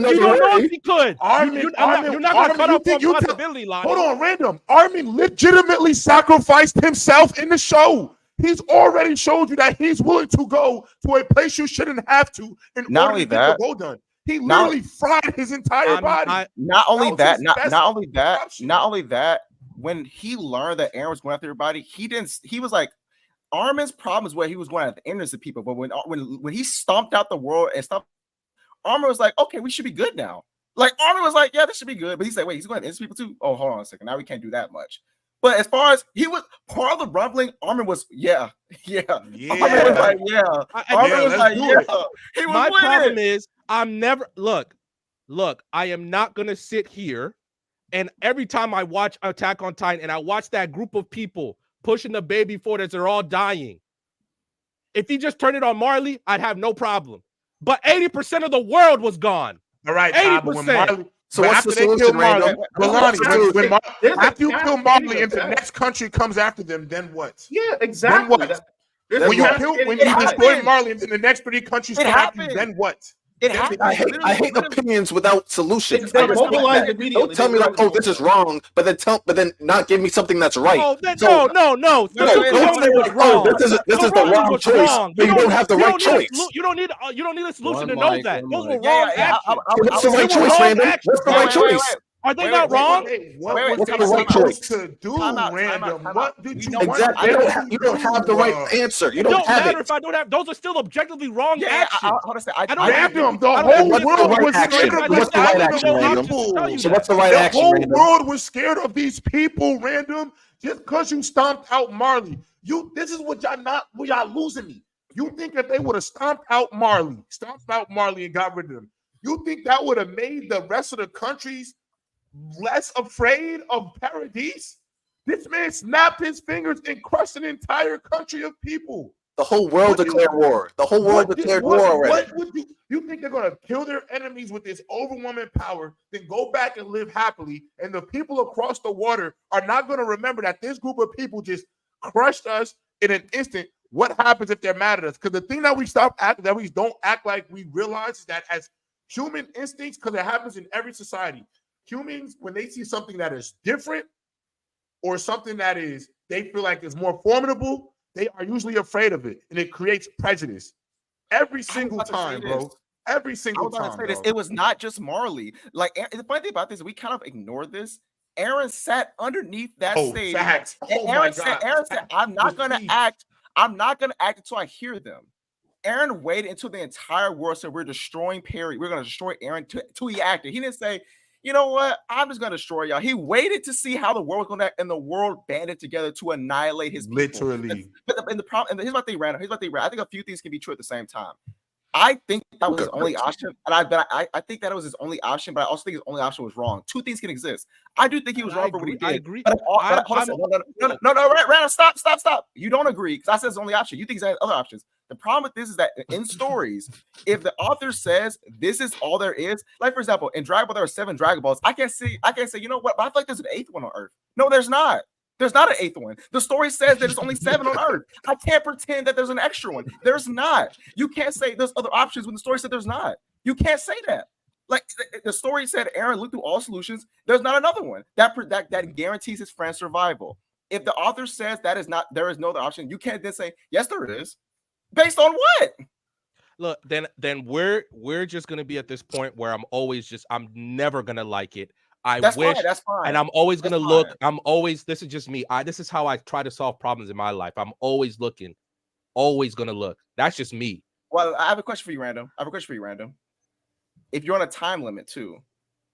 if he could. You're not going to cut off one possibility, Lani. Hold on, random. Armin legitimately sacrificed himself in the show. He's already showed you that he's willing to go to a place you shouldn't have to in order to get the goal done. He literally fried his entire body. Not only that. When he learned that Eren was going after everybody, he was like, Armin's problem is where he was going after innocent people. But when he stomped out the world and stuff, Armin was like, okay, we should be good now. Like Armin was like, yeah, this should be good. But he's like, wait, he's going after innocent people too? Oh, hold on a second. Now we can't do that much. But as far as he was part of the rumbling, Armin was, yeah. Armin was like, yeah. Armin was like, yeah. He was My problem is, look, I am not going to sit here. And every time I watch Attack on Titan and I watch that group of people pushing the baby forward as they're all dying, if he just turned it on Marley, I'd have no problem. But 80% of the world was gone. All right, 80%. So what's the solution, Randall? After you kill Marley and the next country comes after them, then what? Yeah, exactly. Then what? When you destroy Marley and the next 3 countries come after you, then what? I hate opinions without solutions. Don't tell me like, oh, this is wrong, but then not give me something that's right. No. Don't say this is the wrong choice. But you don't have the right choice. You don't need a solution to know that. Those were wrong actions. What's the right choice, Randall? What's the right choice? Are they not wrong? What was they supposed to do, Random? What did you want? Exactly. You don't have the right answer. You don't have matter it. if I don't have. Those are still objectively wrong Yeah, actions. I don't Random. The I don't whole have to world was action. scared of What's these the right action, Random? people. So what's the right The action, whole Random? world was scared of these people, Random. Just because you stomped out Marley. This is what y'all losing me. You think if they would have stomped out Marley and got rid of them, you think that would have made the rest of the countries less afraid of Paradise? This man snapped his fingers and crushed an entire country of people. The whole world declared war. The whole world declared war already. What would you think they're going to kill their enemies with this overwhelming power, then go back and live happily, and the people across the water are not going to remember that this group of people just crushed us in an instant? What happens if they're mad at us? Because the thing that we don't act like we realize is that as human instincts, because it happens in every society, humans, when they see something that is different or something that is they feel like is more formidable, they are usually afraid of it, and it creates prejudice every single time, bro. Every single time. It was not just Marley. Like, the funny thing about this, we kind of ignored this. Aaron sat underneath that stage. Facts. Aaron said, "I'm not going to act. I'm not going to act until I hear them." Aaron waited until the entire world said, "We're destroying Perry. We're going to destroy Aaron," till he acted. He didn't say, "You know what? I'm just going to destroy y'all." He waited to see how the world was going to act, and the world banded together to annihilate his people. Literally. And the problem, and here's my thing, Randall. I think a few things can be true at the same time. I think that was his only option, and I think that it was his only option, but I also think his only option was wrong. Two things can exist. I do think he was wrong for what he did. I agree. No, Randall, stop. You don't agree because I said it's the only option. You think he has other options. The problem with this is that in stories, if the author says this is all there is, like for example, in Dragon Ball there are 7 Dragon Balls. I can't say, you know what? But I feel like there's an 8th one on Earth. No, there's not. There's not an 8th one. The story says that it's only 7 on Earth. I can't pretend that there's an extra one. There's not. You can't say there's other options when the story said there's not. You can't say that. Like the story said, Aaron looked through all solutions. There's not another one that guarantees his friend's survival. If the author says there is no other option, you can't then say yes, there is. Based on what? Look, then we're just gonna be at this point where I'm never gonna like it. That's fine. And I'm always gonna look. This is just me. This is how I try to solve problems in my life. I'm always looking, always gonna look. That's just me. Well, I have a question for you, Random. If you're on a time limit too,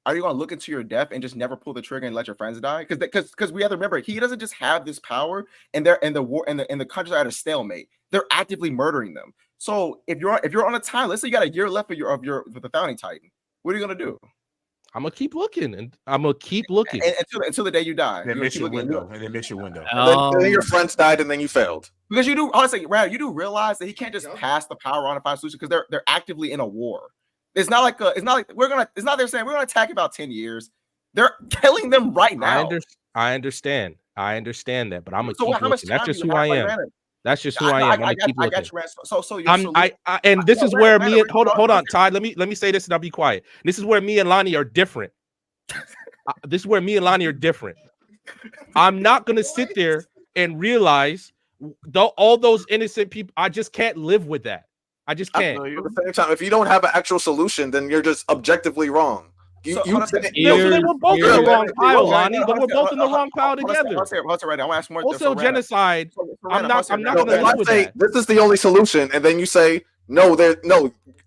are you gonna look into your death and just never pull the trigger and let your friends die? Because we have to remember, he doesn't just have this power, and they're in the war, and the countries are at a stalemate. They're actively murdering them. So if you're on a time, let's say you got a year left with the Founding Titan, what are you gonna do? I'm gonna keep looking, and I'm gonna keep looking until the day you die. Then miss your window, and then miss your window. And then your friends died, and then you failed. Because you do, honestly, Rand, you do realize that he can't just pass the power on and find a solution because they're actively in a war. It's not like they're saying we're gonna attack in about 10 years. They're killing them right now. I understand that, but I'm gonna keep looking. That's just who I am. That's just who I am. I'm gonna keep looking. And this is where me and hold on, Ty. Let me say this and I'll be quiet. This is where me and Lani are different. I'm not gonna sit there and realize all those innocent people. I just can't live with that. I just can't. At the same time, if you don't have an actual solution, then you're just objectively wrong. Then we're both in the wrong pile, Lani. Then we're both in the wrong pile together. I'll ask more. Wholesale genocide. I'm not gonna live with that. This is the only solution, and then you say no.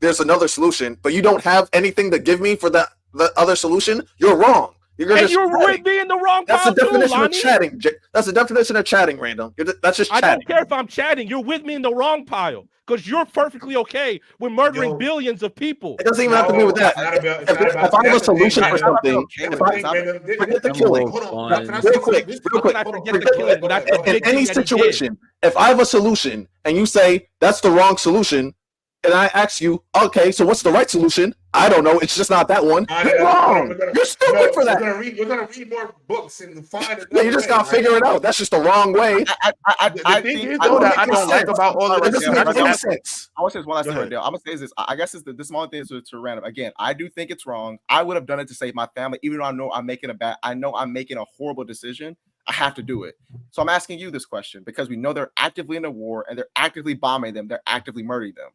There's another solution, but you don't have anything to give me for the other solution. You're wrong. You're with me in the wrong pile. That's the definition of chatting. That's the definition of chatting, Random. That's just chatting. I don't care if I'm chatting. You're with me in the wrong pile because you're perfectly okay with murdering billions of people. It doesn't even have to do with that. If I have a solution for something, forget the killing. Real quick. In any situation, if I have a solution and you say that's the wrong solution, and I ask you, okay, so what's the right solution? I don't know. It's just not that one. You're wrong. You're stupid for that. We're gonna read more books and find it. You just gotta figure it out. That's just the wrong way. The thing is, though, that I don't like about all of this. I want to say this one last thing, Radell. I'm gonna say this. I guess it's the small thing to Random. Again, I do think it's wrong. I would have done it to save my family, even though I'm making a horrible decision. I have to do it. So I'm asking you this question because we know they're actively in a war and they're actively bombing them. They're actively murdering them.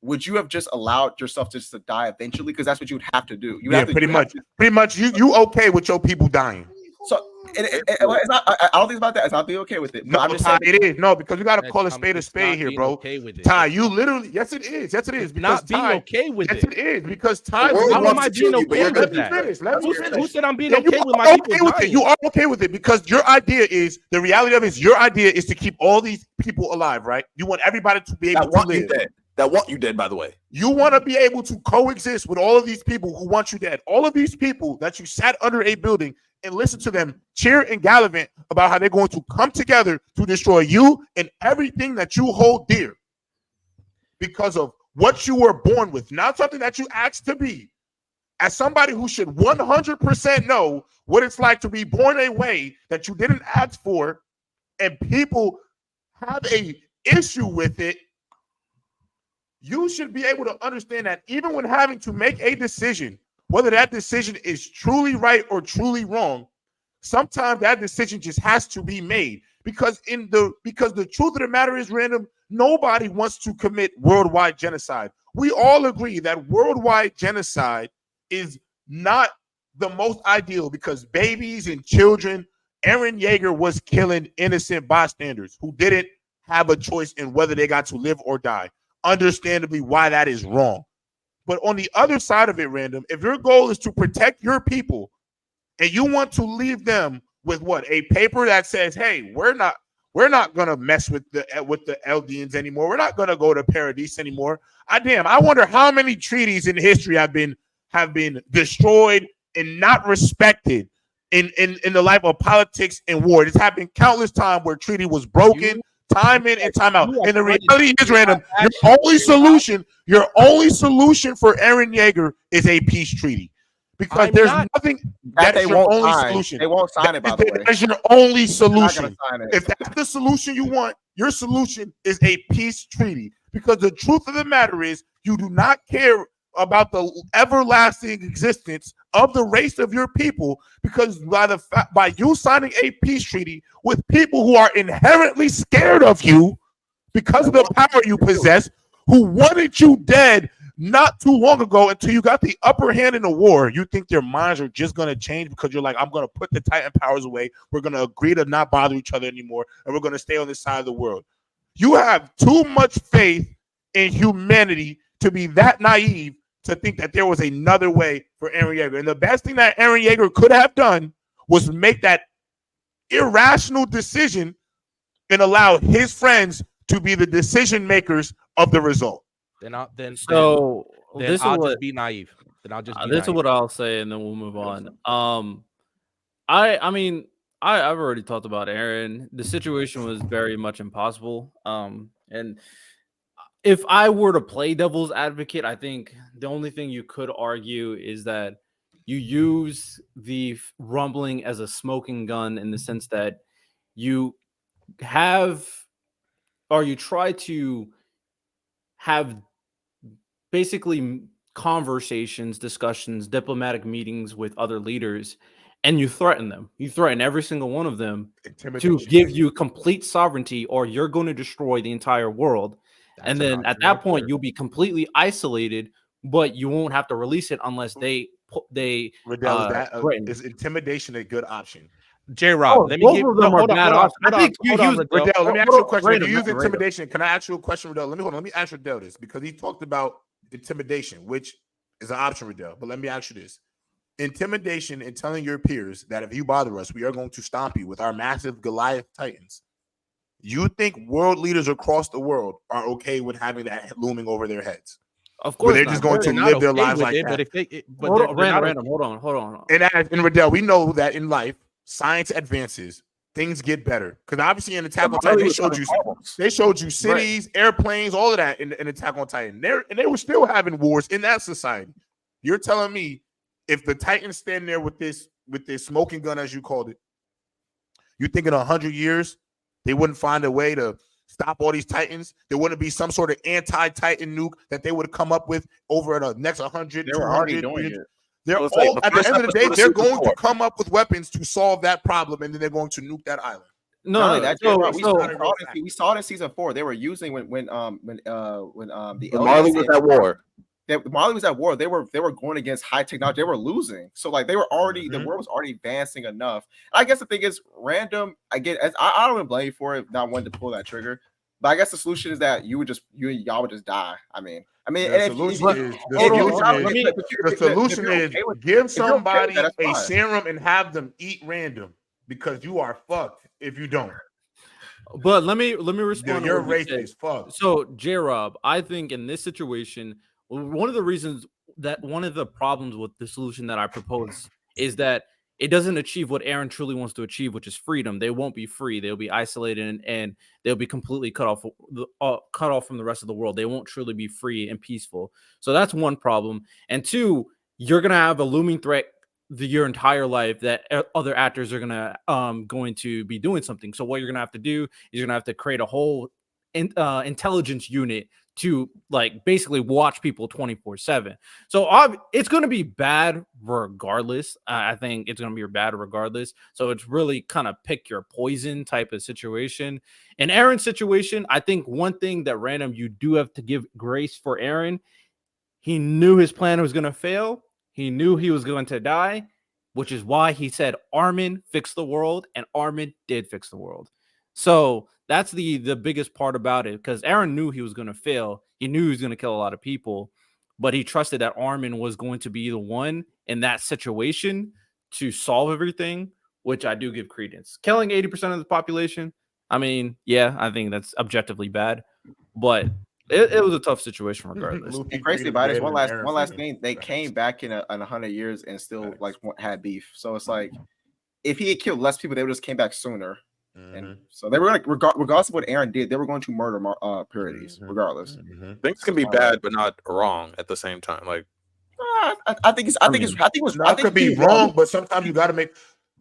would you have just allowed yourself just to die eventually? Because that's what you would have to do. You yeah, have to, pretty much. You okay with your people dying? So it's not. I don't think it's about that. It's not being okay with it. No, I'm just Ty, saying it is. No, because you got to call a spade here, bro. Okay with it. Ty, you literally, yes, it is. Yes, it is. Because not being okay with it. Yes, it is. Because Ty, how am I being okay with that? Who said I'm being okay with my people dying? You are okay with it because your idea is, the reality of it is, your idea is to keep all these people alive, right? You want everybody to be able to live. That want you dead, by the way. You want to be able to coexist with all of these people who want you dead. All of these people that you sat under a building and listen to them cheer and gallivant about how they're going to come together to destroy you and everything that you hold dear because of what you were born with, not something that you asked to be. As somebody who should 100% know what it's like to be born a way that you didn't ask for, and people have a issue with it, you should be able to understand that even when having to make a decision, whether that decision is truly right or truly wrong, sometimes that decision just has to be made because the truth of the matter is, Random, nobody wants to commit worldwide genocide. We all agree that worldwide genocide is not the most ideal because babies and children, Eren Yeager was killing innocent bystanders who didn't have a choice in whether they got to live or die. Understandably, why that is wrong. But on the other side of it, Random, if your goal is to protect your people and you want to leave them with what? A paper that says, hey, we're not gonna mess with the Eldians anymore. We're not gonna go to Paradise anymore. I wonder how many treaties in history have been destroyed and not respected in the life of politics and war. It's happened countless times where treaty was broken. Time in and time out. And the reality is, Random, your only solution for Eren Yeager is a peace treaty. Because there's nothing that is your only solution. They won't sign it, by the way. That's your only solution. If that's the solution you want, your solution is a peace treaty. Because the truth of the matter is, you do not care about the everlasting existence of the race of your people, because by you signing a peace treaty with people who are inherently scared of you because of the power you possess, who wanted you dead not too long ago until you got the upper hand in the war, you think their minds are just going to change because you're like, I'm going to put the Titan powers away. We're going to agree to not bother each other anymore, and we're going to stay on this side of the world. You have too much faith in humanity to be that naive to think that there was another way for Eren Yeager. And the best thing that Eren Yeager could have done was make that irrational decision and allow his friends to be the decision makers of the result. I'll just be naive. This is what I'll say, and then we'll move on. I mean, I've already talked about Eren. The situation was very much impossible. And if I were to play devil's advocate, I think the only thing you could argue is that you use the rumbling as a smoking gun in the sense that you try to have basically conversations, discussions, diplomatic meetings with other leaders, and you threaten them. You threaten every single one of them to give you complete sovereignty, or you're going to destroy the entire world. And then at that point, you'll be completely isolated, but you won't have to release it unless they Radell, is intimidation a good option? J-Rob, let me give hold on. Let me ask you a question. If you use intimidation, can I ask you a question, Radell? Let me ask Radell this, because he talked about intimidation, which is an option, Radell. But let me ask you this. Intimidation and telling your peers that if you bother us, we are going to stomp you with our massive Goliath Titans. You think world leaders across the world are okay with having that looming over their heads? Of course, they're just going to live their lives like that. Hold on. And Radell, we know that in life, science advances, things get better. Because obviously in Attack on Titan, they showed you cities, airplanes, all of that in Attack on Titan. And they were still having wars in that society. You're telling me if the Titans stand there with this smoking gun, as you called it, you think in 100 years they wouldn't find a way to stop all these Titans? There wouldn't be some sort of anti-Titan nuke that they would come up with over the next 100, they were already doing it. They're at the end of the day, they're going to come up with weapons to solve that problem, and then they're going to nuke that island. No, we saw it in season 4. They were using when Marley was at war. Marley was at war. They were going against high technology. They were losing. So like they were already the war was already advancing enough. I guess the thing is random. I don't even blame you for it not wanting to pull that trigger. But I guess the solution is that y'all would just die. I mean, the solution is give somebody a serum and have them eat random because you are fucked if you don't. But let me respond. Your race is fucked. So J-Rob, I think in this situation, one of the problems with the solution that I propose is that it doesn't achieve what Eren truly wants to achieve, which is freedom. They won't be free. They'll be isolated and they'll be completely cut off from the rest of the world. They won't truly be free and peaceful. So that's one problem. And two, you're gonna have a looming threat your entire life that other actors are going to be doing something. So what you're gonna have to do is you're gonna have to create a whole intelligence unit to like basically watch people 24/7. So it's going to be bad regardless. I think it's going to be bad regardless. So it's really kind of pick your poison type of situation. In Eren's situation, I think one thing that random you do have to give grace for Eren. He knew his plan was going to fail. He knew he was going to die, which is why he said Armin fixed the world, and Armin did fix the world. So that's the biggest part about it, because Eren knew he was going to fail. He knew he was going to kill a lot of people, but he trusted that Armin was going to be the one in that situation to solve everything, which I do give credence. Killing 80% of the population, I mean, yeah, I think that's objectively bad, but it was a tough situation regardless. And crazy about it is one last thing. They came back in 100 years and still like had beef. So it's like if he had killed less people, they would just came back sooner. And so they were like, regardless of what Eren did, they were going to murder Parides, regardless. Things can be bad, but not wrong at the same time. Like, I think it could be wrong, but sometimes you got to make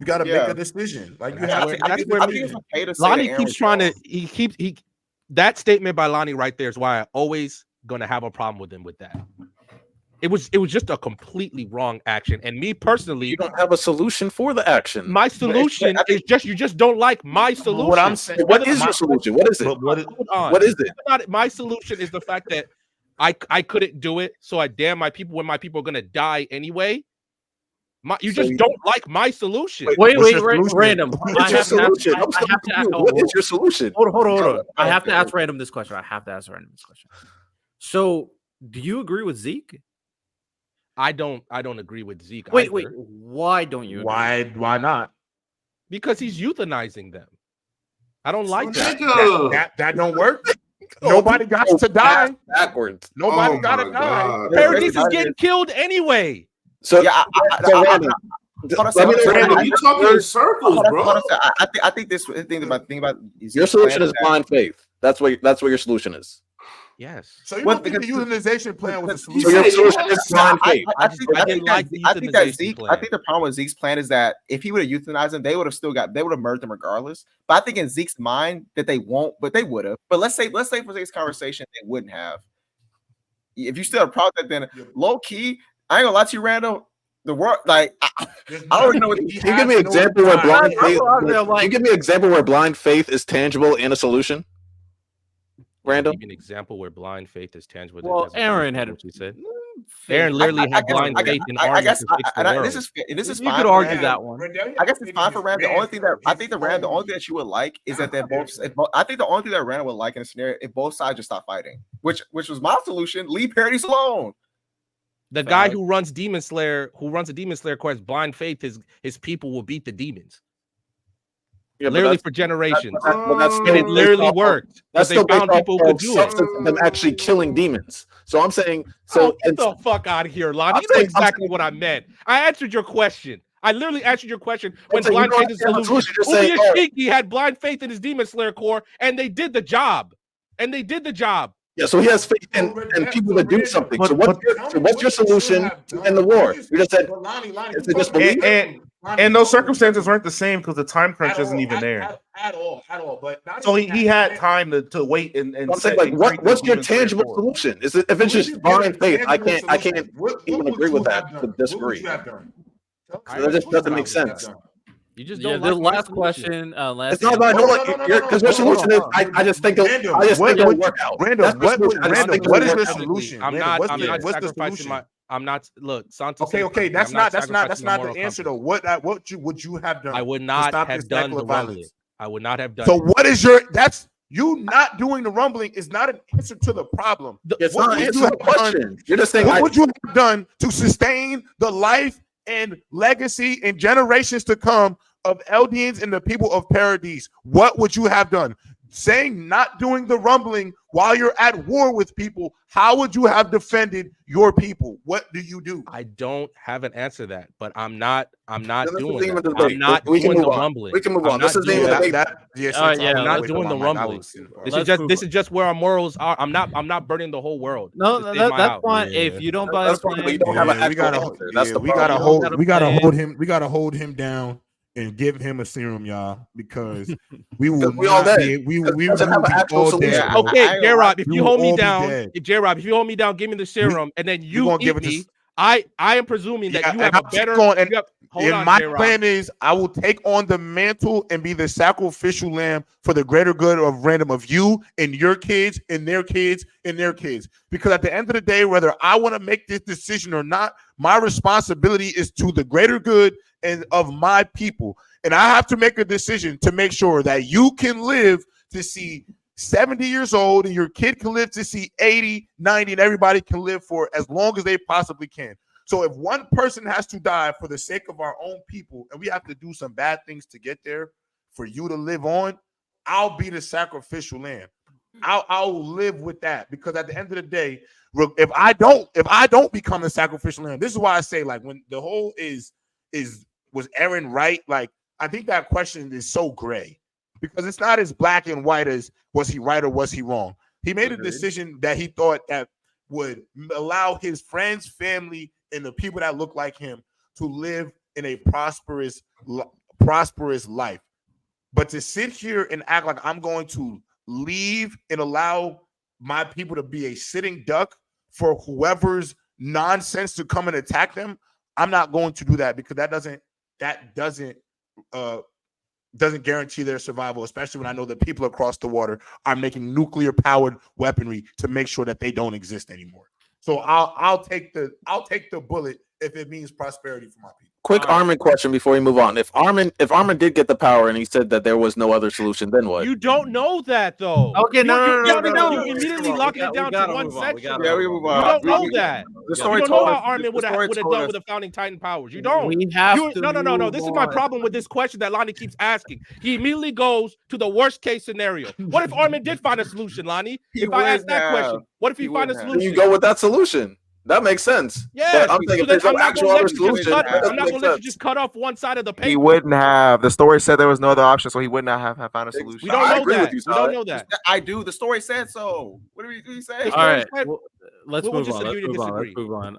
a decision. Like you have to. Lani keeps trying to. That statement by Lani right there is why I always gonna have a problem with him with that. It was just a completely wrong action. And me personally, you don't have a solution for the action. My solution is just you just don't like my solution. What I'm saying, what is your solution? What is it? What is it? My solution is the fact that I couldn't do it, so I damn my people when my people are gonna die anyway. You just don't like my solution. Wait, random. What is your solution? Hold on. I have to ask random this question. So, do you agree with Zeke? I don't agree with Zeke. Wait. Why don't you agree? Why not? Because he's euthanizing them. I don't like that. That don't work. Nobody got to die. Backwards. Nobody got to die. Paradise is getting killed anyway. So you talking in circles, bro. I think this thing about your solution is blind faith. That's what your solution is. Yes. So you don't think the euthanization plan was a solution? So your solution is blind faith. I think the problem with Zeke's plan is that if he would have euthanized them, they would have murdered them regardless. But I think in Zeke's mind that they won't, but they would have. But let's say for today's conversation, they wouldn't have. If you still have a problem with that, then low key, I ain't gonna lie to you, Randall. The world, like I don't know. Can you give me an example where blind faith? Can you give me an example where blind faith is tangible and a solution? Randall, give me an example where blind faith is tangible. Well, Aaron had what she said. Aaron literally had blind faith in Armin. This is you fine. could argue that one. I guess it's fine for Randall. The only thing that you would like is that they're both. I think the only thing that Randall would like in a scenario if both sides just stop fighting, which was my solution. Leave Paradise alone. The guy who runs Demon Slayer, a Demon Slayer course, blind faith, his people will beat the demons. Yeah, literally for generations. It literally worked. That's still found people who could do it. Them actually killing demons. So I'm saying, get the fuck out of here, Lani. You know exactly what I meant. I answered your question. I literally answered your question when blind faith is the solution. Ubiyashiki had blind faith in his Demon Slayer core, and they did the job. Yeah, so he has faith in people that do something. So what's your solution to end the war? You just said, is it just belief? And those circumstances weren't the same because the time crunch isn't even there at all. But so he had time to wait and I'm saying, like, what's your tangible solution? Is it if it's just blind faith? I can't even agree with that. To disagree. That just doesn't make sense. You just Yeah, don't. the like last question. Last. It's not like because your solution is I just think it'll work out. Random, what is your solution? I'm Random, not what's the sacrificing solution? my. I'm not. Look, Sansa. Okay. That's not the answer company. though. What would you have done? I would not have done the rumbling. I would not have done. So what is your? That's you not doing the rumbling is not an answer to the problem. It's not an answer to the question. You're just saying what would you have done to sustain the life and legacy and generations to come of Eldians and the people of Paradise? What would you have done? Saying not doing the rumbling while you're at war with people, how would you have defended your people? What do you do? I don't have an answer to that, but I'm not doing that. I'm not doing the rumbling. We can move on. This is the debate. I'm not doing the rumbling. This is just where our morals are. I'm not burning the whole world. No, that's fine. If you don't buy the plan, we don't have an actual answer. That's the problem. We gotta hold him down and give him a serum, y'all, because we will all not dead. be. We doesn't have an actual solution. Okay, J-Rob, if you hold me down, give me the serum, and then you eat me. I am presuming that you have a better. My plan is I will take on the mantle and be the sacrificial lamb for the greater good of you and your kids and their kids and their kids. Because at the end of the day, whether I want to make this decision or not, my responsibility is to the greater good and of my people. And I have to make a decision to make sure that you can live to see 70 years old and your kid can live to see 80, 90, and everybody can live for as long as they possibly can. So if one person has to die for the sake of our own people and we have to do some bad things to get there for you to live on, I'll be the sacrificial lamb. I'll live with that, because at the end of the day, if I don't become the sacrificial lamb, this is why I say, like, when the whole was Eren right? Like, I think that question is so gray, because it's not as black and white as was he right or was he wrong. He made a decision that he thought that would allow his friends, family, and the people that look like him to live in a prosperous life. But to sit here and act like I'm going to leave and allow my people to be a sitting duck for whoever's nonsense to come and attack them, I'm not going to do that, because that doesn't guarantee their survival, especially when I know that people across the water are making nuclear powered weaponry to make sure that they don't exist anymore. So I'll take the bullet if it means prosperity for my people. Quick Armin question before we move on. If Armin did get the power and he said that there was no other solution, then what? You don't know that, though. Okay, no. You immediately locking it down to one section. Yeah, we move on. You don't know that. The story you don't know told how Armin would have done with the founding Titan powers. You don't. We have to. No. This is my problem with this question that Lani keeps asking. He immediately goes to the worst case scenario. What if Armin did find a solution, Lani? If I ask that question, what if he find a solution? You go with that solution. That makes sense. Yeah, I'm thinking there's no actual other solution. I'm not going to let you just cut off one side of the paper. He wouldn't have. The story said there was no other option, so he would not have found a solution. We don't know that. We don't know that. I do. The story said so. What do we say? All right. Let's move on.